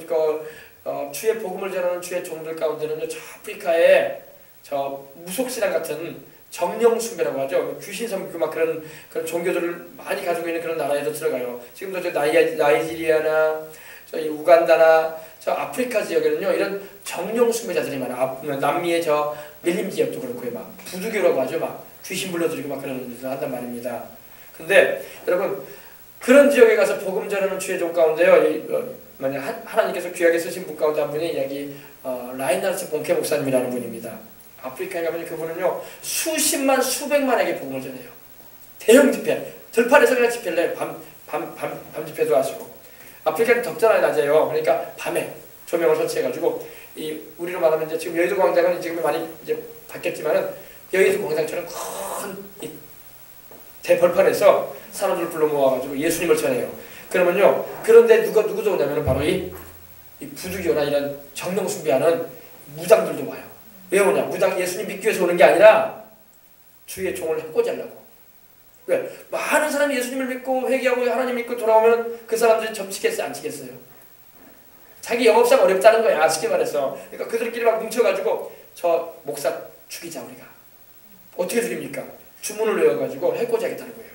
주의 복음을 전하는 주의 종들 가운데는 저 아프리카에 저 무속신앙 같은 정령숭배라고 하죠. 귀신 섬기고 막 그런 종교들을 많이 가지고 있는 그런 나라에도 들어가요. 지금도 저 나이지리아나 저 우간다나 저 아프리카 지역에는요 이런 정령숭배자들이 많아. 남미의 저 밀림 지역도 그렇고요. 막 부두교라고 하죠. 막 귀신 불러들이고 막 그런 일을 한단 말입니다. 근데 여러분 그런 지역에 가서 복음 전하는 주의 종 가운데요. 하나님께서 귀하게 쓰신 분 가운데 한 분이 여기 라인하르트 본케 목사님이라는 분입니다. 아프리카에 가면 그분은요 수십만 수백만에게 복음을 전해요. 대형 집회, 들판에서 그냥 집회를 해요. 밤 집회도 하시고. 아프리카는 덥잖아요, 낮에요. 그러니까 밤에 조명을 설치해가지고 이 우리로 말하면 이제 지금 여의도 광장은 지금 많이 이제 바뀌었지만은 여의도 광장처럼 큰 대벌판에서 사람들 불러 모아가지고 예수님을 전해요. 그러면요, 그런데 누구도 오냐면 바로 이 부두교나 이런 정령 숭배하는 무당들도 와요. 왜 오냐? 무당 예수님 믿기 위해서 오는 게 아니라 주의 종을 해코지 하려고. 왜? 많은 사람이 예수님을 믿고 회개하고 하나님 믿고 돌아오면 그 사람들이 점치겠어요? 안 치겠어요? 자기 영업상 어렵다는 거야. 쉽게 말해서. 그러니까 그들끼리 막 뭉쳐가지고 저 목사 죽이자 우리가. 어떻게 죽입니까? 주문을 외워가지고 해코지 하겠다는 거예요.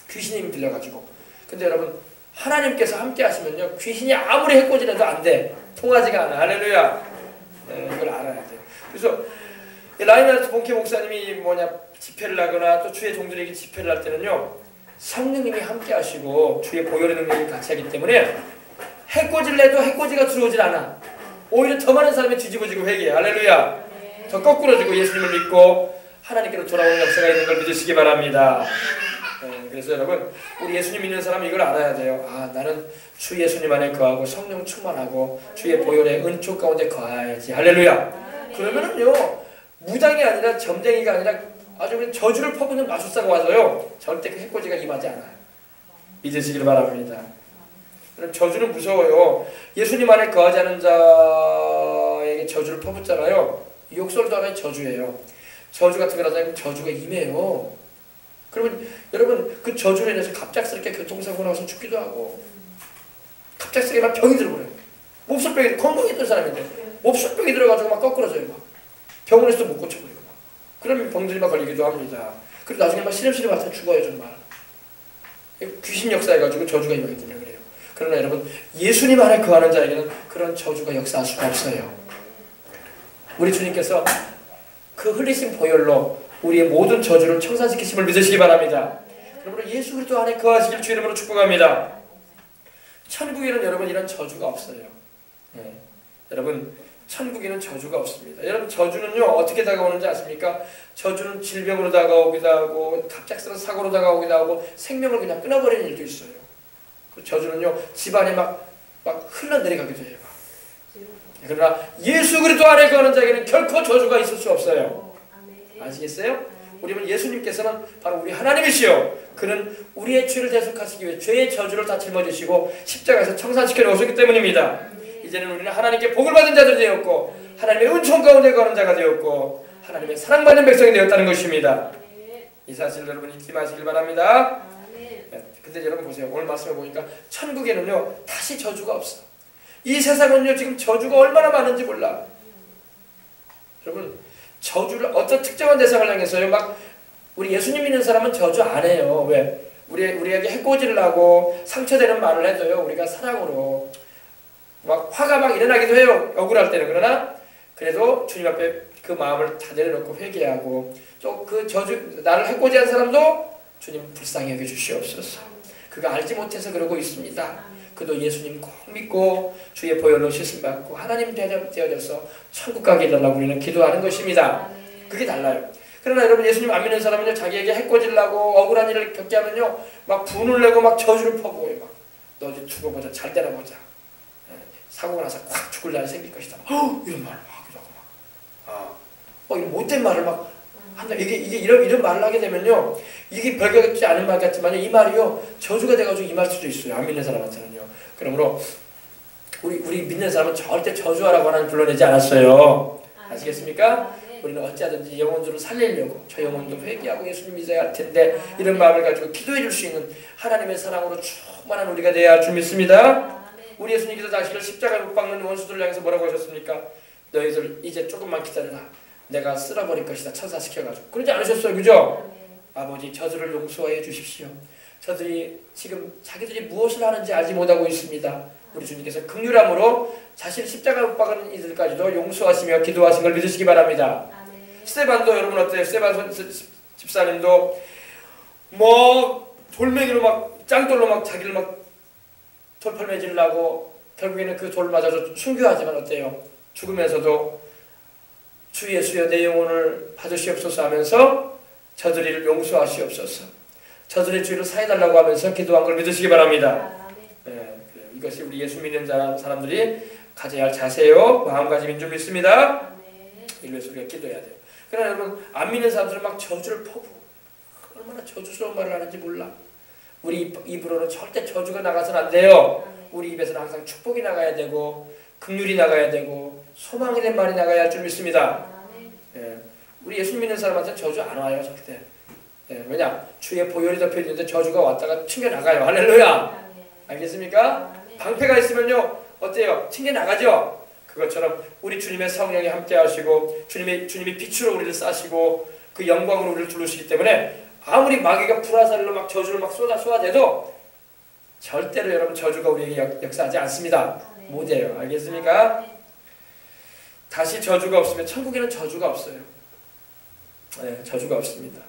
귀신이 힘 들려가지고. 근데 여러분 하나님께서 함께 하시면요, 귀신이 아무리 해코지라도 안 돼. 통하지가 않아. 할렐루야. 이걸 알아야 돼요. 그래서 라이너트 본케 목사님이 집회를 하거나 또 주의 종들에게 집회를 할 때는요, 성령님이 함께 하시고 주의 보혈의 능력이 같이 하기 때문에 해코지를 해도 해코지가 들어오질 않아. 오히려 더 많은 사람이 뒤집어지고 회개해. 할렐루야. 더 거꾸로지고 예수님을 믿고 하나님께로 돌아오는 역사가 있는 걸 믿으시기 바랍니다. 그래서 여러분, 우리 예수님 믿는 사람은 이걸 알아야 돼요. 아, 나는 주 예수님 안에 거하고 성령 충만하고 주의 보혈의 은총 가운데 거해야지. 할렐루야. 그러면은요, 무당이 아니라 점쟁이가 아니라 아주 그냥 저주를 퍼붓는 마술사가 와서요, 절대 그 해코지가 임하지 않아요. 믿으시기를 바랍니다. 그럼 저주는 무서워요. 예수님 안에 거하지 않은 자에게 저주를 퍼붓잖아요. 욕설도 하나의 저주예요. 저주 같은 걸 하자면 저주가 임해요. 그러면 여러분 그 저주로 인해서 갑작스럽게 교통사고 나서 죽기도 하고, 갑작스럽게 막 병이 들어버려요. 몹쓸병이, 건강했던 사람인데 몹쓸병이 들어가지고 막 거꾸러져요. 막 병원에서도 못 고쳐버리고 막. 그러면 병들이 막 걸리기도 합니다. 그리고 나중에 막 시름시름 와서 죽어요. 정말 귀신 역사해가지고 저주가 임하기 때문에 그래요. 그러나 여러분, 예수님 안에 거하는 자에게는 그런 저주가 역사할 수가 없어요. 우리 주님께서 그 흘리신 보혈로 우리의 모든 저주를 청산시키심을 믿으시기 바랍니다. 그러므로 예수 그리스도 안에 거하시길 주 이름으로 축복합니다. 천국에는 여러분 이런 저주가 없어요. 여러분, 천국에는 저주가 없습니다. 여러분, 저주는요 어떻게 다가오는지 아십니까? 저주는 질병으로 다가오기도 하고, 갑작스러운 사고로 다가오기도 하고, 생명을 그냥 끊어버리는 일도 있어요. 그 저주는요 집안에 막 흘러내려가기도 해요. 그러나 예수 그리스도 안에 거하는 자에게는 결코 저주가 있을 수 없어요. 아시겠어요? 우리는 예수님께서는 바로 우리 하나님이시요, 그는 우리의 죄를 대속하시기 위해 죄의 저주를 다 짊어지시고 십자가에서 청산시켜 놓으셨기 때문입니다. 이제는 우리는 하나님께 복을 받은 자들이 되었고, 하나님의 은총 가운데 거하는 자가 되었고, 하나님의 사랑받는 백성이 되었다는 것입니다. 이 사실을 여러분 잊지 마시길 바랍니다. 근데 여러분 보세요. 오늘 말씀을 보니까 천국에는요 다시 저주가 없어. 이 세상은요 지금 저주가 얼마나 많은지 몰라. 여러분, 저주를 어떤 특정한 대상을 향해서요, 막 우리 예수님 믿는 사람은 저주 안 해요. 왜? 우리에게 해코지를 하고 상처되는 말을 해도요, 우리가 사랑으로 막 화가 막 일어나기도 해요. 억울할 때는. 그러나 그래도 주님 앞에 그 마음을 다 내려놓고 회개하고, 또 그 저주 나를 해코지한 사람도 주님 불쌍히 여겨 주시옵소서. 그가 알지 못해서 그러고 있습니다. 그도 예수님 꼭 믿고 주의 보혈로 씻음받고 하나님 되어져서 천국 가게 해달라고 우리는 기도하는 것입니다. 그게 달라요. 그러나 여러분, 예수님 안 믿는 사람은요, 자기에게 해코지를 하고 억울한 일을 겪게 하면요 막 분을 내고 막 저주를 퍼부어요. 막 너 이제 죽어보자, 잘 되나 보자, 사고가 나서 콱 죽을 날이 생길 것이다, 이런 말을 하기도 하고 막 이런 못된 말을 막 한다. 이게 이런 말을 하게 되면요, 이게 별거 같지 않은 말 같지만 이 말이요 저주가 돼가지고 임할 수도 있어요. 안 믿는 사람한테는요. 그러므로 우리 믿는 사람은 절대 저주하라고 하나님 불러내지 않았어요. 아시겠습니까? 우리는 어찌하든지 영혼들을 살리려고, 저 영혼도 회개하고 예수님 믿어야 할 텐데, 이런 마음을 가지고 기도해 줄 수 있는 하나님의 사랑으로 충만한 우리가 되어야 할 줄 믿습니다. 우리 예수님께서 자신을 십자가에 못 박는 원수들을 향해서 뭐라고 하셨습니까? 너희들 이제 조금만 기다려라, 내가 쓸어버릴 것이다, 천사시켜가지고. 그러지 않으셨어요. 그죠? 아버지, 저들을 용서해 주십시오. 저들이 지금 자기들이 무엇을 하는지 알지 못하고 있습니다. 우리 주님께서 긍휼함으로 자신을 십자가에 못 박은 이들까지도 용서하시며 기도하신 걸 믿으시기 바랍니다. 스테반도 여러분 어때요? 스테반 집사님도 뭐 돌멩이로 막 짱돌로 막 자기를 막 돌팔매질라고 결국에는 그 돌 맞아서 순교하지만 어때요? 죽으면서도 주 예수여 내 영혼을 받으시옵소서 하면서 저들이를 용서하시옵소서, 저들의 죄를 사해달라고 하면서 기도한 걸 믿으시기 바랍니다. 이것이 우리 예수 믿는 사람들이 가져야 할 자세요. 마음가짐인 줄 믿습니다. 아멘. 이를 위해서 우리가 기도해야 돼요. 그러나 여러분 안 믿는 사람들은 막 저주를 퍼부어. 얼마나 저주스러운 말을 하는지 몰라. 우리 입으로는 절대 저주가 나가서는 안 돼요. 아멘. 우리 입에서는 항상 축복이 나가야 되고 긍휼이 나가야 되고 소망이 된 말이 나가야 할 줄 믿습니다. 아멘. 예. 우리 예수 믿는 사람한테는 저주 안 와요 절대. 예. 왜냐? 주의 보혈이 덮여 있는데 저주가 왔다가 튕겨 나가요. 할렐루야. 아멘. 알겠습니까? 아멘. 방패가 있으면요 어때요? 튕겨 나가죠. 그것처럼 우리 주님의 성령이 함께 하시고 주님이 빛으로 우리를 싸시고 그 영광으로 우리를 두르시기 때문에 아무리 마귀가 불화살로 막 저주를 막 쏟아대도 절대로 여러분 저주가 우리에게 역사하지 않습니다. 아멘. 못해요. 알겠습니까? 아멘. 다시 저주가 없으면 천국에는 저주가 없어요. 네, 저주가 없습니다.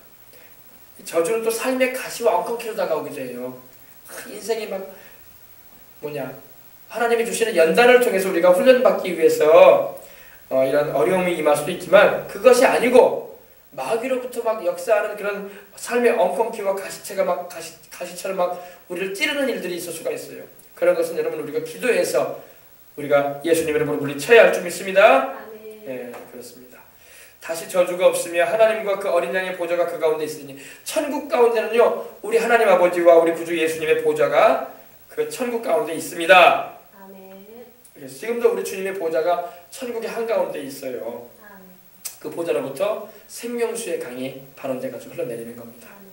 저주는 또 삶의 가시와 엉겅퀴로 다가오기도 해요. 인생이 막 하나님이 주시는 연단을 통해서 우리가 훈련받기 위해서 이런 어려움이 임할 수도 있지만 그것이 아니고 마귀로부터 막 역사하는 그런 삶의 엉겅퀴와 가시체가 막 가시처럼 막 우리를 찌르는 일들이 있을 수가 있어요. 그런 것은 여러분 우리가 기도해서 우리가 예수님 이름으로 물리쳐야 할 줄 믿습니다. 아멘. 네, 그렇습니다. 다시 저주가 없으며 하나님과 그 어린 양의 보좌가 그 가운데 있으니 천국 가운데는요 우리 하나님 아버지와 우리 구주 예수님의 보좌가 그 천국 가운데 있습니다. 아멘. 그래서 지금도 우리 주님의 보좌가 천국의 한가운데 있어요. 아멘. 그 보좌로부터 생명수의 강이 발원돼가지고 흘러내리는 겁니다. 아멘.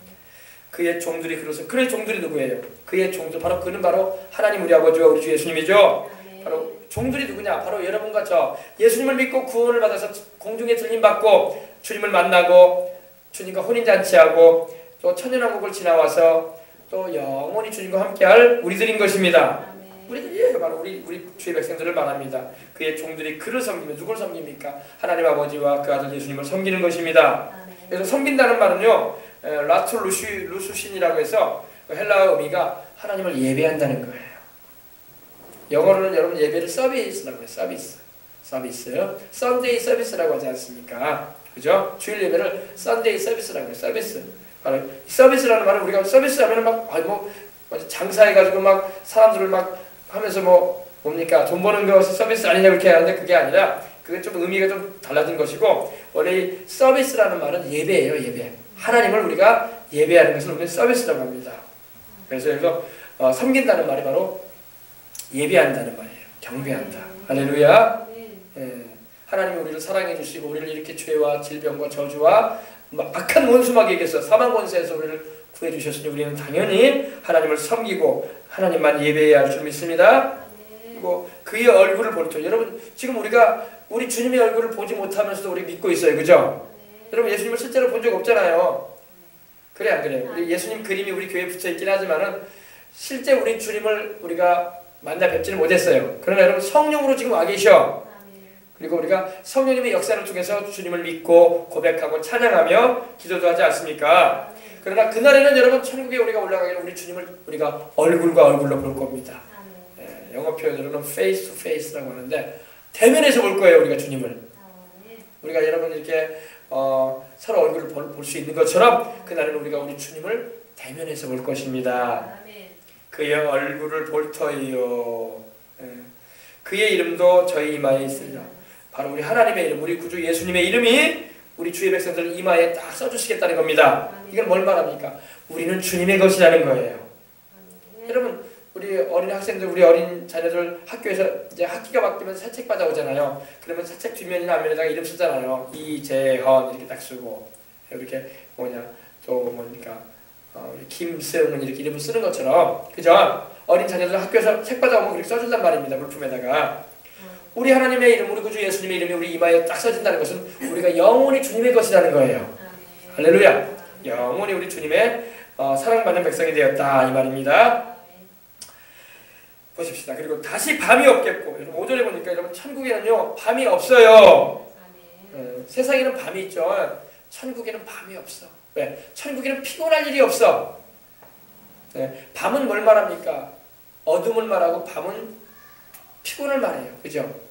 그의 종들이 그의 종들이 누구예요? 그의 종들 그는 바로 하나님 우리 아버지와 우리 주 예수님이죠. 아멘. 바로 종들이 누구냐? 바로 여러분과 저 예수님을 믿고 구원을 받아서 공중에 들림받고 주님을 만나고 주님과 혼인잔치하고 또 천년왕국을 지나와서 또 영원히 주님과 함께할 우리들인 것입니다. 아멘. 우리들이에요. 바로 우리 주의 백성들을 말합니다. 그의 종들이 그를 섬기면 누굴 섬깁니까? 하나님 아버지와 그 아들 예수님을 섬기는 것입니다. 아멘. 그래서 섬긴다는 말은요 라툴루수신이라고 해서 헬라어 의미가 하나님을 예배한다는 거예요. 영어로는 여러분 예배를 서비스라고 해요. 서비스. 썬데이 서비스라고 하지 않습니까? 그죠? 주일 예배를 썬데이 서비스라고 해요. 서비스. 바로 서비스라는 말은 우리가 서비스 하면은 장사해가지고 막 사람들을 막 하면서 뭡니까? 돈 버는 것이 서비스 아니냐 그렇게 하는데 그게 아니라 그게 좀 의미가 좀 달라진 것이고 원래 이 서비스라는 말은 예배예요. 예배. 하나님을 우리가 예배하는 것을 우리는 서비스라고 합니다. 그래서 섬긴다는 말이 바로 예배한다는 말이에요. 경배한다. 할렐루야. 예. 하나님이 우리를 사랑해 주시고 우리를 이렇게 죄와 질병과 저주와 악한 원수마귀에게서 사망 권세에서 우리를 구해 주셨으니 우리는 당연히 하나님을 섬기고 하나님만 예배해야 할 줄 믿습니다. 그리고 그의 얼굴을 볼 때 여러분 지금 우리가 우리 주님의 얼굴을 보지 못하면서도 우리 믿고 있어요. 그죠? 여러분 예수님을 실제로 본 적 없잖아요. 그래 안 그래요? 우리 예수님 그림이 우리 교회에 붙어 있긴 하지만은 실제 우리 주님을 우리가 만나 뵙지는 못했어요. 그러나 여러분 성령으로 지금 와 계셔. 그리고 우리가 성령님의 역사를 통해서 주님을 믿고 고백하고 찬양하며 기도도 하지 않습니까? 그러나 그날에는 여러분 천국에 우리가 올라가기를 우리 주님을 우리가 얼굴과 얼굴로 볼 겁니다. 예, 영어 표현으로는 face to face라고 하는데 대면에서 볼 거예요. 우리가 주님을. 우리가 여러분 이렇게 서로 얼굴을 볼 수 있는 것처럼 그날은 우리가 우리 주님을 대면에서 볼 것입니다. 그의 얼굴을 볼 터이요. 예. 그의 이름도 저희 이마에 있으리라. 바로 우리 하나님의 이름, 우리 구주 예수님의 이름이 우리 주의 백성들 이마에 딱 써주시겠다는 겁니다. 이건 뭘 말합니까? 우리는 주님의 것이라는 거예요. 여러분, 우리 어린 학생들, 우리 어린 자녀들 학교에서 이제 학기가 바뀌면 새 책 받아오잖아요. 그러면 새 책 뒷면이나 앞면에다가 이름 쓰잖아요. 이재헌 이렇게 딱 쓰고 이렇게 김승은 이렇게 이름을 쓰는 것처럼, 그죠? 어린 자녀들 학교에서 책 받아오면 그렇게 써준단 말입니다. 물품에다가. 우리 하나님의 이름, 우리 구주 예수님의 이름이 우리 이마에 딱 써진다는 것은 우리가 영원히 주님의 것이라는 거예요. 할렐루야. 영원히 우리 주님의 사랑받는 백성이 되었다 이 말입니다. 보십시다. 그리고 다시 밤이 없겠고, 여러분 5절에 보니까 여러분 천국에는요 밤이 없어요. 세상에는 밤이 있죠. 천국에는 밤이 없어. 왜? 천국에는 피곤할 일이 없어. 밤은 뭘 말합니까? 어둠을 말하고 밤은 피곤을 말해요. 그죠?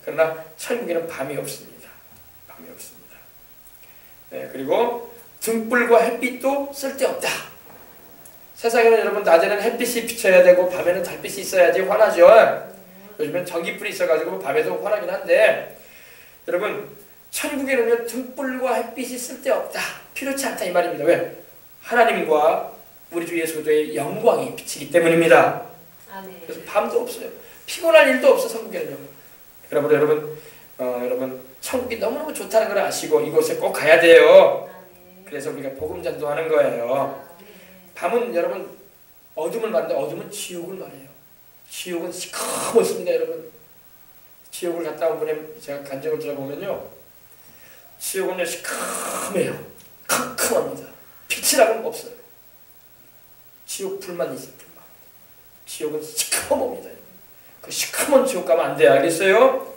그러나 천국에는 밤이 없습니다. 밤이 없습니다. 그리고 등불과 햇빛도 쓸데없다. 세상에는 여러분 낮에는 햇빛이 비쳐야 되고 밤에는 달빛이 있어야지 환하죠. 요즘엔 전기불이 있어가지고 밤에도 환하긴 한데 여러분 천국에는요 등불과 햇빛이 쓸데없다. 필요치 않다 이 말입니다. 왜? 하나님과 우리 주 예수 그리스도의 영광이 비치기 때문입니다. 아멘. 그래서 밤도 없어요. 피곤할 일도 없어 천국에는요. 여러분 천국이 너무너무 좋다는 걸 아시고 이곳에 꼭 가야 돼요. 아멘. 그래서 우리가 복음 전도하는 거예요. 아멘. 밤은 여러분 어둠을 말하는데 어둠은 지옥을 말해요. 지옥은 시커멓습니다 여러분. 지옥을 갔다 온 분의 제가 간증을 들어보면요 지옥은 시커매요. 캄캄합니다. 빛이라고는 없어요. 지옥 불만 있어요. 불만. 지옥은 시커멉니다. 그 시커먼 지옥 가면 안 돼요. 알겠어요?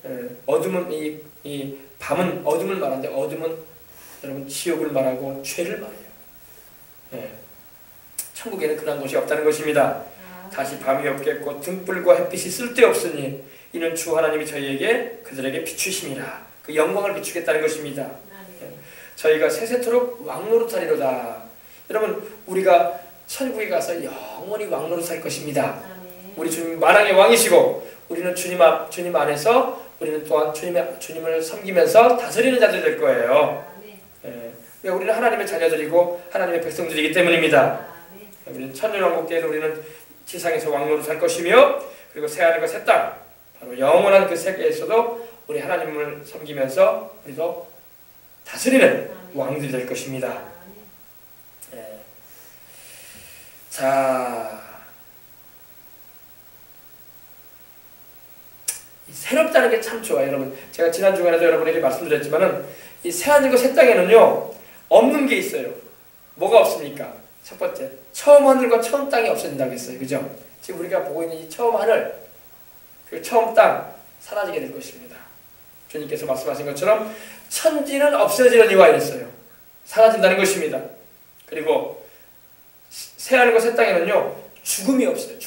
예, 어둠은 이 밤은 어둠을 말하는데 어둠은 여러분 지옥을 말하고 죄를 말해요. 예. 천국에는 그런 곳이 없다는 것입니다. 다시 밤이 없겠고 등불과 햇빛이 쓸데없으니 이는 주 하나님이 저희에게 그들에게 비추심이라. 그 영광을 비추겠다는 것입니다. 예. 저희가 세세토록 왕노릇하리로다. 여러분 우리가 천국에 가서 영원히 왕노릇할 것입니다. 우리 주님 만왕의 왕이시고 우리는 주님 안에서 우리는 또한 주님을 섬기면서 다스리는 자들이 될 거예요. 예. 우리는 하나님의 자녀들이고 하나님의 백성들이기 때문입니다. 우리는 천년왕국 때에도 우리는 지상에서 왕노릇 할 것이며 그리고 새하늘과 새 땅 바로 영원한 그 세계에서도 우리 하나님을 섬기면서 우리도 다스리는 왕들이 될 것입니다. 예. 자, 새롭다는 게 참 좋아요, 여러분. 제가 지난 주간에도 여러분에게 말씀드렸지만은 이 새하늘과 새 땅에는요 없는 게 있어요. 뭐가 없습니까? 첫 번째, 처음 하늘과 처음 땅이 없어진다고 했어요, 그죠? 지금 우리가 보고 있는 이 처음 하늘, 그 처음 땅 사라지게 될 것입니다. 주님께서 말씀하신 것처럼 천지는 없어지려니와 이랬어요. 사라진다는 것입니다. 그리고 새하늘과 새 땅에는요 죽음이 없어요.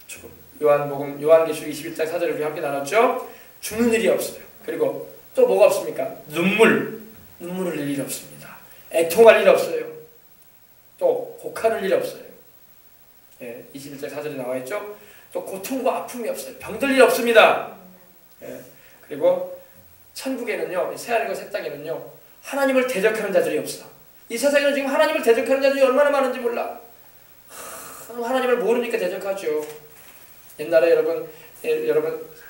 죽음. 요한계시록 21장 4절을 우리 함께 나눴죠. 죽는 일이 없어요. 그리고 또 뭐가 없습니까? 눈물을 흘릴 일이 없습니다. 애통할 일 없어요. 또 곡하는 일이 없어요. 예, 21장 4절에 나와 있죠. 또 고통과 아픔이 없어요. 병들 일 없습니다. 예, 그리고 천국에는요, 새하늘과 새 땅에는요, 하나님을 대적하는 자들이 없어. 이 세상에는 지금 하나님을 대적하는 자들이 얼마나 많은지 몰라. 하나님을 모르니까 대적하죠. 옛날에 여러분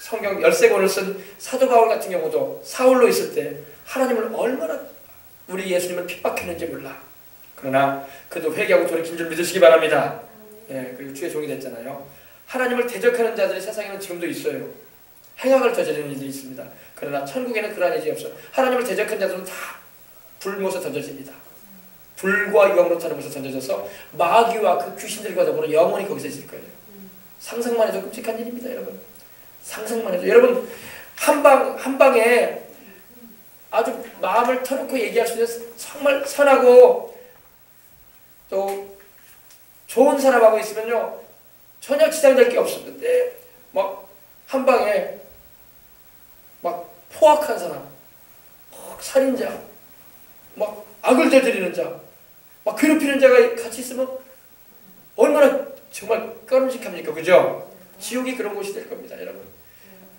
성경 13권을 쓴 사도 바울 같은 경우도 사울로 있을 때 하나님을 얼마나 우리 예수님을 핍박했는지 몰라. 그러나 그도 회개하고 돌이킨 줄 믿으시기 바랍니다. 예, 그리고 주의 종이 됐잖아요. 하나님을 대적하는 자들이 세상에는 지금도 있어요. 행악을 저지르는 이들이 있습니다. 그러나 천국에는 그러한 일이 없어요. 하나님을 대적하는 자들은 다 불못에 던져집니다. 불과 유황으로 타는 곳에 던져져서 마귀와 그 귀신들과 더불어 영원히 거기서 있을 거예요. 상상만 해도 끔찍한 일입니다, 여러분. 상상만 해도. 여러분, 한 방에 아주 마음을 터놓고 얘기할 수 있는 정말 선하고 또 좋은 사람하고 있으면요 전혀 지장될 게 없었는데 막 한 방에 막 포악한 사람, 막 살인자, 막 악을 저지르는 자, 막 괴롭히는 자가 같이 있으면 얼마나 정말 꺼름직합니까, 그죠? 지옥이 그런 곳이 될 겁니다, 여러분.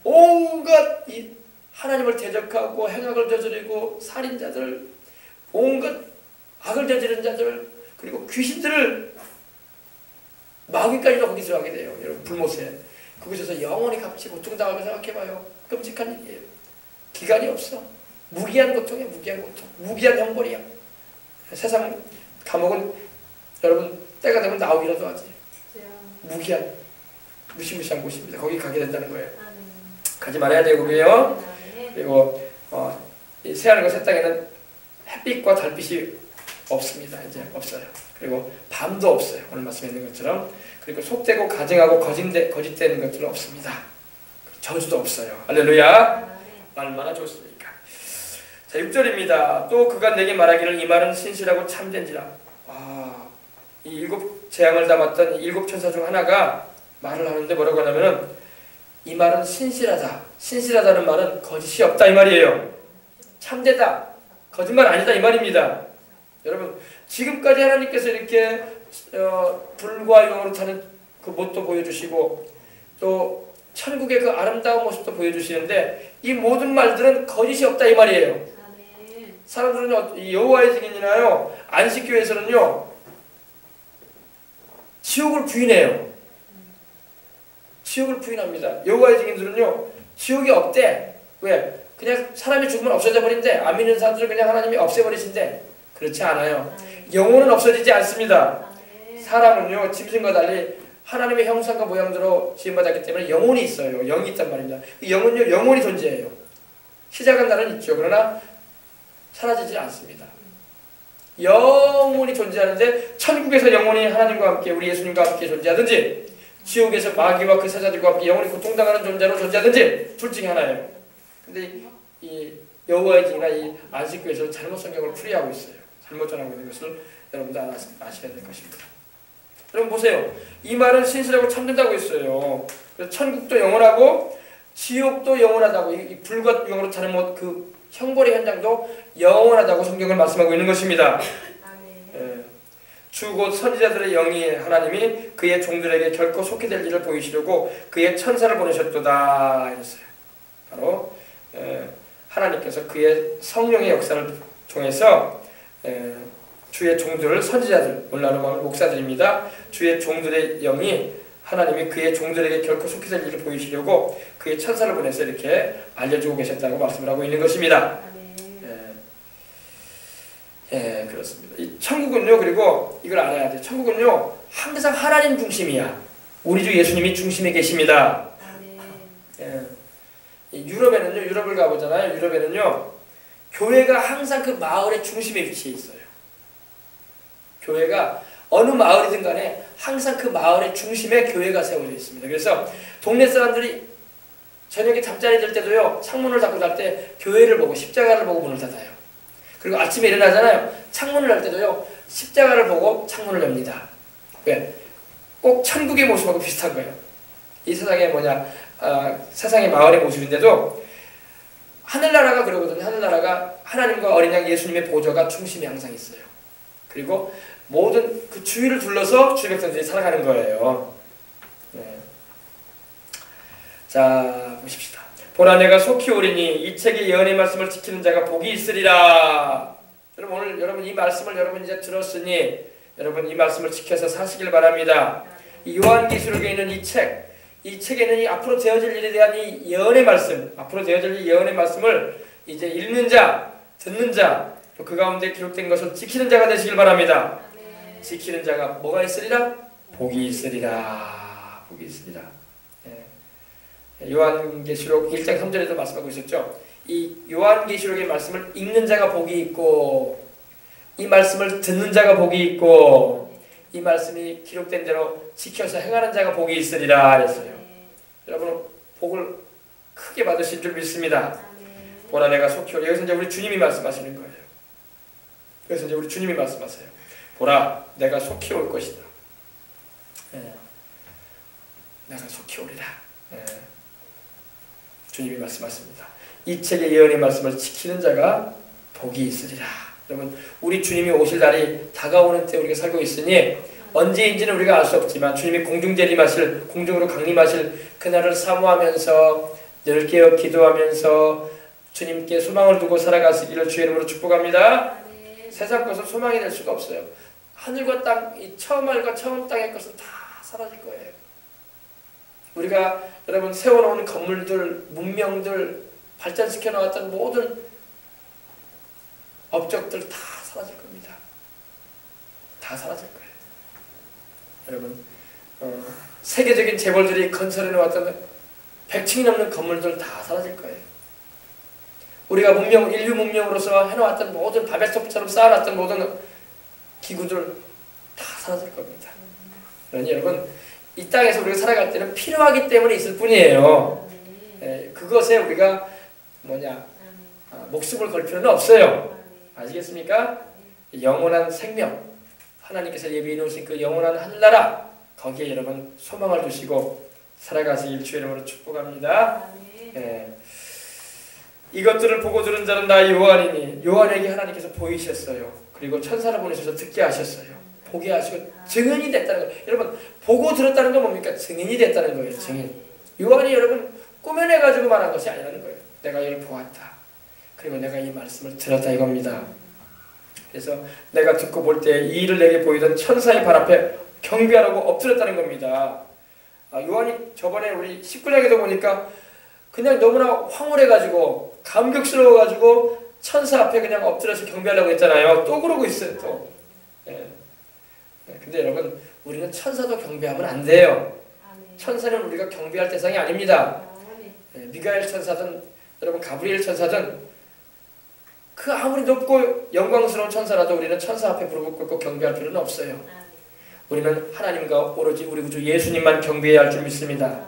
온갖 이 하나님을 대적하고 행악을 저지르고 살인자들, 온갖 악을 저지르는 자들, 그리고 귀신들을 마귀까지도 거기 들어가게 돼요, 여러분. 불못에 그곳에서 영원히 값이 고통당하게 생각해봐요. 끔찍한 일이에요. 기간이 없어. 무기한 고통이야, 무기한 고통, 무기한 형벌이야. 세상 감옥은 여러분 때가 되면 나오기라도 하지. 무기한 무시무시한 곳입니다. 거기 가게 된다는 거예요. 가지 말아야 되고요. 그리고 이 새하늘과 새 땅에는 햇빛과 달빛이 없습니다. 이제 없어요. 그리고 밤도 없어요. 오늘 말씀에 있는 것처럼. 그리고 속되고 가증하고 거짓되는 것들은 없습니다. 저주도 없어요. 할렐루야. 얼마나 좋습니까? 자, 6절입니다. 또 그가 내게 말하기를 이 말은 신실하고 참된지라. 이 7 재앙을 담았던 7 천사 중 하나가 말을 하는데 뭐라고 하냐면은 이 말은 신실하다. 신실하다는 말은 거짓이 없다 이 말이에요. 참되다. 거짓말 아니다 이 말입니다. 여러분 지금까지 하나님께서 이렇게 불과 영으로 타는 그 못도 보여주시고 또 천국의 그 아름다운 모습도 보여주시는데 이 모든 말들은 거짓이 없다 이 말이에요. 아멘. 사람들은 여호와의 증인이나요 안식교에서는요 지옥을 부인해요. 지옥을 부인합니다. 여호와의 증인들은요 지옥이 없대. 왜? 그냥 사람이 죽으면 없어져 버린대. 안 믿는 사람들은 그냥 하나님이 없애버리신대. 그렇지 않아요. 영혼은 없어지지 않습니다. 사람은요 짐승과 달리 하나님의 형상과 모양대로 지음받았기 때문에 영혼이 있어요. 영이 있단 말입니다. 그 영은요 영혼이 존재해요. 시작한 날은 있죠. 그러나 사라지지 않습니다. 영혼이 존재하는데 천국에서 영혼이 하나님과 함께 우리 예수님과 함께 존재하든지 지옥에서 마귀와 그 사자들과 함께 영혼이 고통당하는 존재로 존재하든지 둘 중에 하나예요. 근데 이 여호와의 증이나 이 안식교에서 잘못 성경을 풀이하고 있어요. 잘못 전하고 있는 것을 여러분도 아셔야 될 것입니다. 여러분 보세요. 이 말은 신실하고 참된다고 했어요. 그래서 천국도 영원하고 지옥도 영원하다고 이 불과 영으로 잘못 그 형벌의 현장도 영원하다고 성경을 말씀하고 있는 것입니다. 주 곧 선지자들의 영이 하나님이 그의 종들에게 결코 속히 될 일을 보이시려고 그의 천사를 보내셨도다 이랬어요. 바로 하나님께서 그의 성령의 역사를 통해서 주의 종들 선지자들 오늘날로 말하면 목사들입니다. 주의 종들의 영이 하나님이 그의 종들에게 결코 속히 될 일을 보이시려고 그의 천사를 보내서 이렇게 알려주고 계셨다고 말씀을 하고 있는 것입니다. 그렇습니다. 이 천국은요, 그리고 이걸 알아야 돼요. 천국은요, 항상 하나님 중심이야. 우리 주 예수님이 중심에 계십니다. 유럽에는요, 유럽을 가보잖아요. 유럽에는요, 교회가 항상 그 마을의 중심에 위치해 있어요. 교회가 어느 마을이든 간에 항상 그 마을의 중심에 교회가 세워져 있습니다. 그래서 동네 사람들이 저녁에 잠자리 들 때도요, 창문을 닫고 잘 때 교회를 보고 십자가를 보고 문을 닫아요. 그리고 아침에 일어나잖아요. 창문을 열 때도요. 십자가를 보고 창문을 엽니다. 왜? 꼭 천국의 모습하고 비슷한 거예요. 이 세상의 세상의 마을의 모습인데도 하늘나라가 그러거든요. 하늘나라가 하나님과 어린 양 예수님의 보좌가 중심에 항상 있어요. 그리고 모든 그 주위를 둘러서 주의 백성들이 살아가는 거예요. 자, 보십시다. 보라 내가 속히 오리니 이 책의 예언의 말씀을 지키는 자가 복이 있으리라. 여러분 오늘 여러분 이 말씀을 여러분 이제 들었으니 여러분 이 말씀을 지켜서 사시길 바랍니다. 이 요한계시록에 있는 이 책에는 이 앞으로 되어질 일에 대한 이 예언의 말씀, 앞으로 되어질 이 예언의 말씀을 이제 읽는 자, 듣는 자, 또 그 가운데 기록된 것을 지키는 자가 되시길 바랍니다. 지키는 자가 뭐가 있으리라? 복이 있으리라. 복이 있으리라. 요한계시록 1장 3절에도 말씀하고 있었죠. 이 요한계시록의 말씀을 읽는 자가 복이 있고 이 말씀을 듣는 자가 복이 있고 이 말씀이 기록된 대로 지켜서 행하는 자가 복이 있으리라 그랬어요. 여러분 복을 크게 받으실 줄 믿습니다. 보라 내가 속히 오리. 여기서 이제 우리 주님이 말씀하시는 거예요. 여기서 이제 우리 주님이 말씀하세요. 보라 내가 속히 올 것이다. 내가 속히 오리라. 주님이 말씀하십니다. 이 책의 예언의 말씀을 지키는 자가 복이 있으리라. 여러분 우리 주님이 오실 날이 다가오는 때 우리가 살고 있으니 언제인지는 우리가 알 수 없지만 주님이 공중 재림하실 공중으로 강림하실 그날을 사모하면서 늘 깨어 기도하면서 주님께 소망을 두고 살아가시기를 주의 이름으로 축복합니다. 세상 것은 소망이 될 수가 없어요. 하늘과 땅, 이 처음 하늘과 처음 땅의 것은 다 사라질 거예요. 우리가 여러분 세워놓은 건물들, 문명들, 발전시켜 나왔던 모든 업적들 다 사라질 겁니다. 다 사라질 거예요. 여러분 세계적인 재벌들이 건설해 놓았던 100층이 넘는 건물들 다 사라질 거예요. 우리가 인류 문명으로서 해놓았던 모든 바벨탑처럼 쌓아놨던 모든 기구들 다 사라질 겁니다. 그러니 여러분 이 땅에서 우리가 살아갈 때는 필요하기 때문에 있을 뿐이에요. 그것에 우리가 목숨을 걸 필요는 없어요. 아시겠습니까? 영원한 생명, 하나님께서 예비해 놓으신 그 영원한 하늘나라, 거기에 여러분 소망을 두시고 살아가시길 주의 이름으로 축복합니다. 이것들을 보고 들은 자는 나 요한이니 요한에게 하나님께서 보이셨어요. 그리고 천사를 보내셔서 듣게 하셨어요. 보게 하시고 증인이 됐다는 거예요. 여러분 보고 들었다는 건 뭡니까? 증인이 됐다는 거예요. 증인. 요한이 여러분 꾸며내가지고 말한 것이 아니라는 거예요. 내가 이를 보았다. 그리고 내가 이 말씀을 들었다 이겁니다. 그래서 내가 듣고 볼 때 이 일을 내게 보이던 천사의 발 앞에 경배하라고 엎드렸다는 겁니다. 요한이 저번에 우리 19장에도 보니까 그냥 너무나 황홀해가지고 감격스러워가지고 천사 앞에 그냥 엎드려서 경배하려고 했잖아요. 또 그러고 있어요. 또. 예. 근데 여러분 우리는 천사도 경배하면 안 돼요. 천사는 우리가 경배할 대상이 아닙니다. 미가엘 천사든 여러분 가브리엘 천사든 그 아무리 높고 영광스러운 천사라도 우리는 천사 앞에 무릎을 꿇고 경배할 필요는 없어요. 우리는 하나님과 오로지 우리 구주 예수님만 경배해야 할 줄 믿습니다.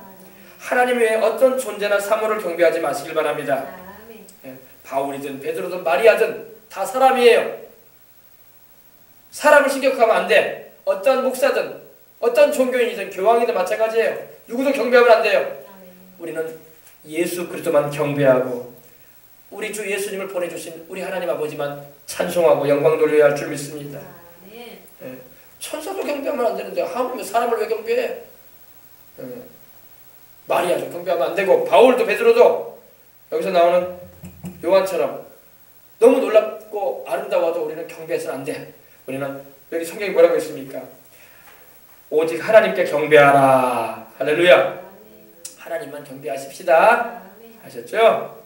하나님 외에 어떤 존재나 사물을 경배하지 마시길 바랍니다. 바울이든 베드로든 마리아든 다 사람이에요. 사람을 신격하면 안 돼. 어떤 목사든 어떤 종교인이든 교황이든 마찬가지예요. 누구도 경배하면 안 돼요. 우리는 예수 그리스도만 경배하고 우리 주 예수님을 보내주신 우리 하나님 아버지만 찬송하고 영광 돌려야 할 줄 믿습니다. 천사도 경배하면 안 되는데 하물며 사람을 왜 경배해? 마리아도 경배하면 안 되고 바울도 베드로도 여기서 나오는 요한처럼 너무 놀랍고 아름다워도 우리는 경배해서는 안 돼. 우리는 여기 성경이 뭐라고 했습니까? 오직 하나님께 경배하라. 할렐루야. 하나님만 경배하십시다. 아셨죠?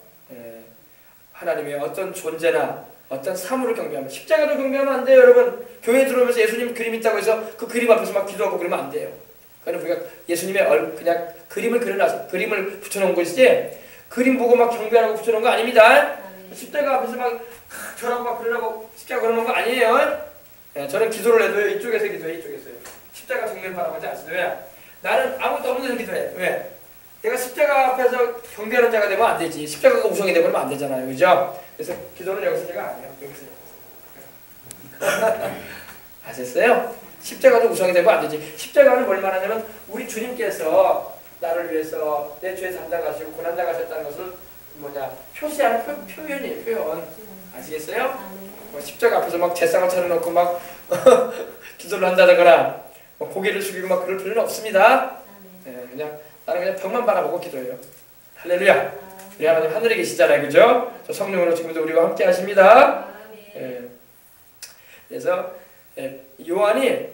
하나님의 어떤 존재나 어떤 사물을 경배하면 십자가도 경배하면 안 돼요. 여러분 교회 들어오면서 예수님 그림 있다고 해서 그 그림 앞에서 막 기도하고 그러면 안 돼요. 그러니까 우리가 예수님의 그냥 그림을 그려놔서 그림을 붙여놓은 것이지 그림 보고 막 경배하라고 붙여놓은 거 아닙니다. 십자가 앞에서 막 저라고 막 그러라고 십자가 그러는 거 아니에요. 저는 기도를 해도요. 이쪽에서 기도해. 이쪽에서요. 십자가 정면 바라보지 않습니다. 왜? 나는 아무것도 없는 데서 기도해. 왜? 내가 십자가 앞에서 경배하는 자가 되면 안 되지. 십자가가 우상이 되면 안 되잖아요. 그죠? 그래서 기도는 여기서 제가 안 해요. 여기서. 아셨어요? 십자가도 우상이 되면 안 되지. 십자가는 뭘 말하냐면 우리 주님께서 나를 위해서 내 죄 담당하시고 고난 당하셨다는 것을 표시하는 표현이에요. 표현. 아시겠어요? 십자가 앞에서 막 제상을 차려놓고 막 기도를 한다거나 고개를 숙이고 막 그럴 필요는 없습니다. 그냥 나는 그냥 벽만 바라보고 기도해요. 할렐루야. 우리 하나님 하늘에 계시잖아요. 그죠? 저 성령으로 지금도 우리와 함께 하십니다. 그래서 요한이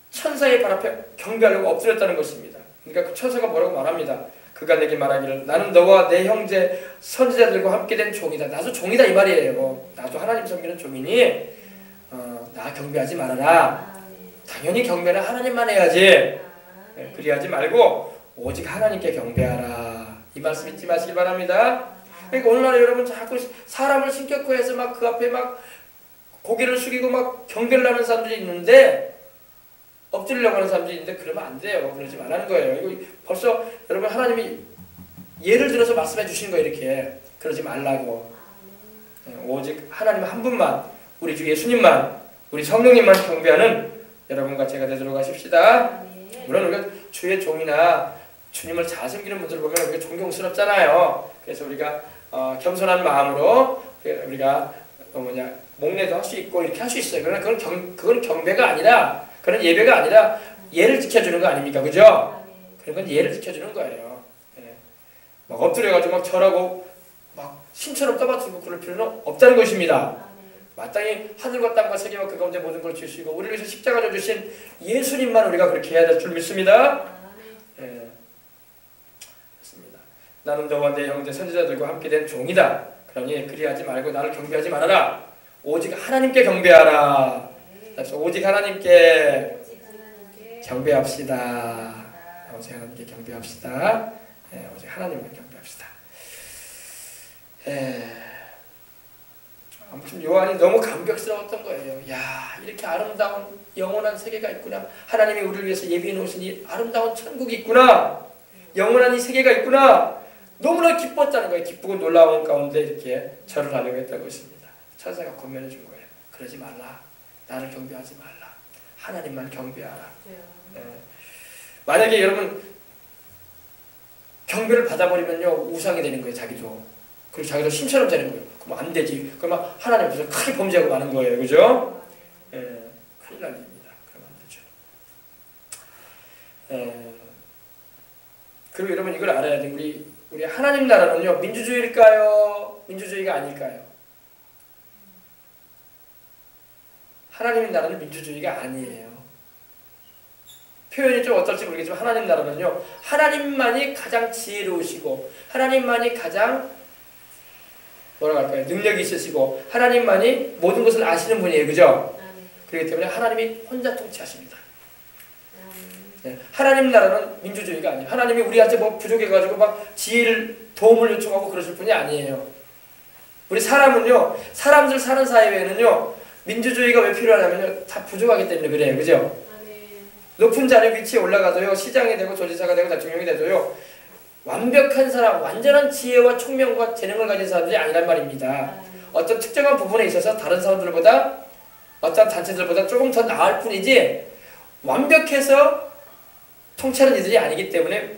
천사의 발 앞에 경배하려고 엎드렸다는 것입니다. 그러니까 그 천사가 뭐라고 말합니다. 그가 내게 말하기를 나는 너와 내 형제 선지자들과 함께 된 종이다. 나도 종이다 이 말이에요. 나도 하나님 섬기는 종이니 나 경배하지 말아라. 당연히 경배는 하나님만 해야지. 그리하지 말고 오직 하나님께 경배하라. 이 말씀 잊지 마시기 바랍니다. 그러니까 오늘날 여러분 자꾸 사람을 신격화해서 막 그 앞에 막 고개를 숙이고 막 경배를 하는 사람들이 있는데 엎드리려고 하는 사람들이 있는데 그러면 안 돼요. 그러지 말라는 거예요. 이거 벌써 여러분 하나님이 예를 들어서 말씀해 주시는 거예요. 이렇게 그러지 말라고. 오직 하나님 한 분만 우리 주 예수님만 우리 성령님만 경배하는 여러분과 제가 되도록 하십시다. 물론 우리가 주의 종이나 주님을 잘 섬기는 분들을 보면 우리가 존경스럽잖아요. 그래서 우리가 겸손한 마음으로 우리가 목례도 할 수 있고 이렇게 할 수 있어요. 그러나 그건 경배가 아니라 그런 예배가 아니라 예를 지켜주는 거 아닙니까? 그죠? 그런 건 예를 지켜주는 거예요. 막 엎드려가지고 막 절하고 막 신처럼 떠받들고 그럴 필요는 없다는 것입니다. 마땅히 하늘과 땅과 세계와 그 가운데 모든 걸 주시고 우리를 위해서 십자가 져주신 예수님만 우리가 그렇게 해야 될 줄 믿습니다. 그렇습니다. 나는 너와 내 형제 선지자들과 함께 된 종이다. 그러니 그리하지 말고 나를 경배하지 말아라. 오직 하나님께 경배하라. 오직 하나님께 경배합시다. 오직 하나님께 경배합시다. 오직 하나님만 경배합시다. 아무튼 요한이 너무 감격스러웠던 거예요. 야, 이렇게 아름다운 영원한 세계가 있구나. 하나님이 우리를 위해서 예비해 놓으신 이 아름다운 천국이 있구나. 영원한 이 세계가 있구나. 너무나 기뻤다는 거예요. 기쁘고 놀라운 가운데 이렇게 절을 하려고 했다고 했습니다. 천사가 권면해 준 거예요. 그러지 말라. 나를 경배하지 말라. 하나님만 경배하라. 만약에 여러분 경배를 받아버리면요 우상이 되는 거예요. 자기도. 그리고 자기도 신처럼 되는 거예요. 그럼 안 되지. 그러면 하나님 앞에서 크게 범죄하고 마는 거예요. 그죠? 큰일 날 일입니다. 그러면 안 되죠. 그리고 여러분 이걸 알아야 돼. 우리 하나님 나라는요 민주주의일까요? 민주주의가 아닐까요? 하나님 나라는 민주주의가 아니에요. 표현이 좀 어떨지 모르겠지만 하나님 나라는요 하나님만이 가장 지혜로우시고 하나님만이 가장 뭐라고 할까요? 능력이 있으시고 하나님만이 모든 것을 아시는 분이에요. 그죠? 그렇기 때문에 하나님이 혼자 통치하십니다. 네. 하나님 나라는 민주주의가 아니에요. 하나님이 우리한테 뭐 부족해가지고 막 지혜를 도움을 요청하고 그러실 분이 아니에요. 우리 사람은요 사람들 사는 사회에는요 민주주의가 왜 필요하냐면요 다 부족하기 때문에 그래요. 그죠? 높은 자리 위치에 올라가도요 시장이 되고 도지사가 되고 대통령이 돼도요 완벽한 사람, 완전한 지혜와 총명과 재능을 가진 사람들이 아니란 말입니다. 어떤 특정한 부분에 있어서 다른 사람들보다 어떤 단체들보다 조금 더 나을 뿐이지 완벽해서 통치하는 이들이 아니기 때문에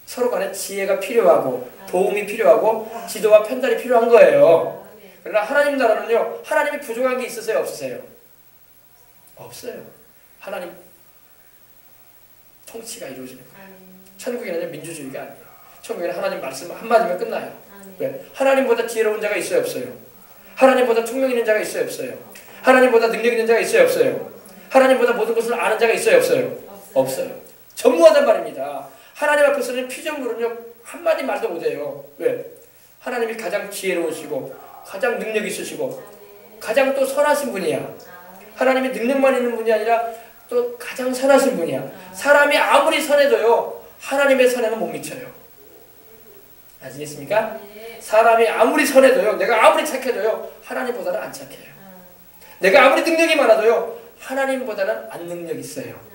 서로 간에 지혜가 필요하고 도움이 필요하고 지도와 편달이 필요한 거예요. 그러나 하나님 나라는요 하나님이 부족한 게 있으세요? 없으세요? 없어요. 하나님 통치가 이루어지는 거예요. 천국에는 민주주의가 아니에요. 천국에는 하나님 말씀 한마디면 끝나요. 왜? 하나님보다 지혜로운 자가 있어요? 없어요? 하나님보다 총명 있는 자가 있어요? 없어요? 하나님보다 능력 있는 자가 있어요? 없어요? 하나님보다 모든 것을 아는 자가 있어요? 없어요? 없어요. 전무하단 말입니다. 하나님 앞에서는 피조물은요 한마디 말도 못해요. 왜? 하나님이 가장 지혜로우시고 가장 능력 있으시고 가장 또 선하신 분이야. 하나님이 능력만 있는 분이 아니라 또 가장 선하신 분이야. 사람이 아무리 선해도요 하나님의 선에는 못 미쳐요. 아시겠습니까? 사람이 아무리 선해도요 내가 아무리 착해도요 하나님보다는 안 착해요. 내가 아무리 능력이 많아도요 하나님보다는 안 능력 있어요.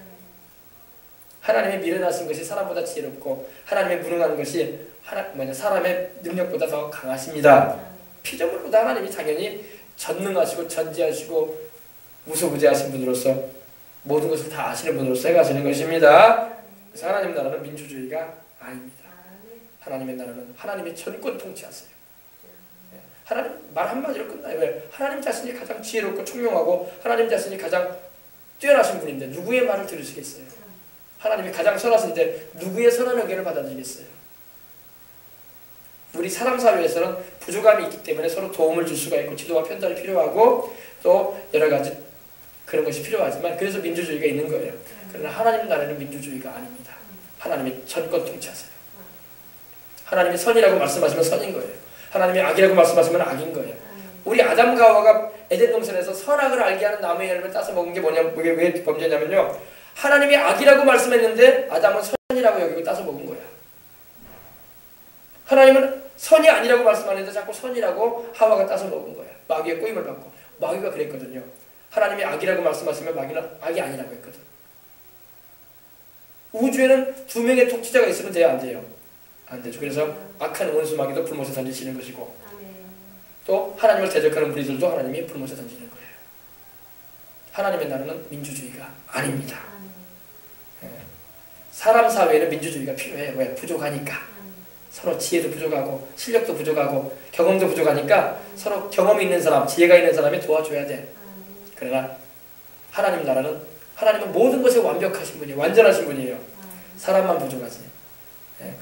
하나님의 미련하신 것이 사람보다 지혜롭고 하나님의 무능한 것이 사람의 능력보다 더 강하십니다. 피조물보다 하나님이 당연히 전능하시고 전지하시고 무소부재하신 분으로서 모든 것을 다 아시는 분으로서 행하시는 것입니다. 그래서 하나님 나라는 민주주의가 아닙니다. 하나님의 나라는 하나님이 전권 통치하세요. 하나님 말 한마디로 끝나요. 왜? 하나님 자신이 가장 지혜롭고 총명하고 하나님 자신이 가장 뛰어나신 분인데 누구의 말을 들으시겠어요? 하나님이 가장 선하신데 누구의 선한 의견을 받아들이겠어요? 우리 사람 사회에서는 부족함이 있기 때문에 서로 도움을 줄 수가 있고 지도와 편달이 필요하고 또 여러 가지 그런 것이 필요하지만 그래서 민주주의가 있는 거예요. 그러나 하나님 나라는 민주주의가 아닙니다. 하나님이 전권 통치하세요. 하나님이 선이라고 말씀하시면 선인 거예요. 하나님이 악이라고 말씀하시면 악인 거예요. 우리 아담과 하와가 에덴 동산에서 선악을 알게 하는 나무의 열매를 따서 먹은 게 뭐냐면 왜 범죄냐면요. 하나님이 악이라고 말씀했는데 아담은 선이라고 여기고 따서 먹은 거야. 하나님은 선이 아니라고 말씀하는데 자꾸 선이라고 하와가 따서 먹은 거야. 마귀의 꼬임을 받고. 마귀가 그랬거든요. 하나님이 악이라고 말씀하시면 마귀는 악이 아니라고 했거든. 우주에는 두 명의 통치자가 있으면 돼요? 안 돼요? 안 되죠. 그래서 악한 원수 마귀도 불못에 던지시는 것이고 또 하나님을 대적하는 무리들도 하나님이 불못에 던지는 거예요. 하나님의 나라는 민주주의가 아닙니다. 사람 사회에는 민주주의가 필요해요. 왜? 부족하니까. 서로 지혜도 부족하고 실력도 부족하고 경험도 부족하니까 서로 경험이 있는 사람, 지혜가 있는 사람이 도와줘야 돼. 그러나 하나님 나라는 하나님은 모든 것에 완벽하신 분이에요. 완전하신 분이에요. 사람만 부족하지.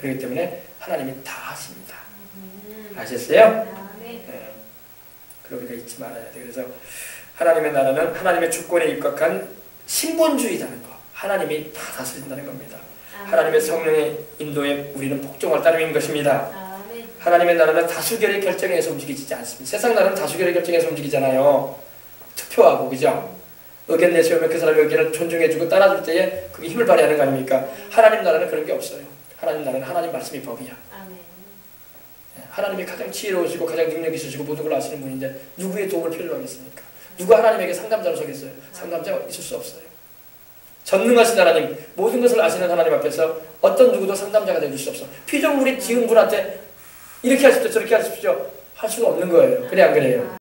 그렇기 때문에 하나님이 다 하십니다. 아셨어요? 그러고 우리가 잊지 말아야 돼. 그래서 하나님의 나라는 하나님의 주권에 입각한 신본주의라는 거. 하나님이 다 다스린다는 겁니다. 하나님의 성령의 인도에 우리는 복종할 따름인 것입니다. 하나님의 나라는 다수결의 결정에서 움직이지 않습니다. 세상 나라는 다수결의 결정에서 움직이잖아요. 투표하고 그죠? 의견 내세우면 그 사람의 의견을 존중해주고 따라줄 때에 그게 힘을 발휘하는 거 아닙니까? 하나님 나라는 그런 게 없어요. 하나님 나라는 하나님 말씀이 법이야. 하나님이 가장 지혜로우시고 가장 능력 있으시고 모든 걸 아시는 분인데 누구의 도움을 필요로 하겠습니까? 누가 하나님에게 상담자로 서겠어요? 상담자가 있을 수 없어요. 전능하신 하나님, 모든 것을 아시는 하나님 앞에서 어떤 누구도 상담자가 되줄 수 없어. 피조물이 지은 분한테 이렇게 하십시오 저렇게 하십시오 할 수가 없는 거예요. 그래 안 그래요?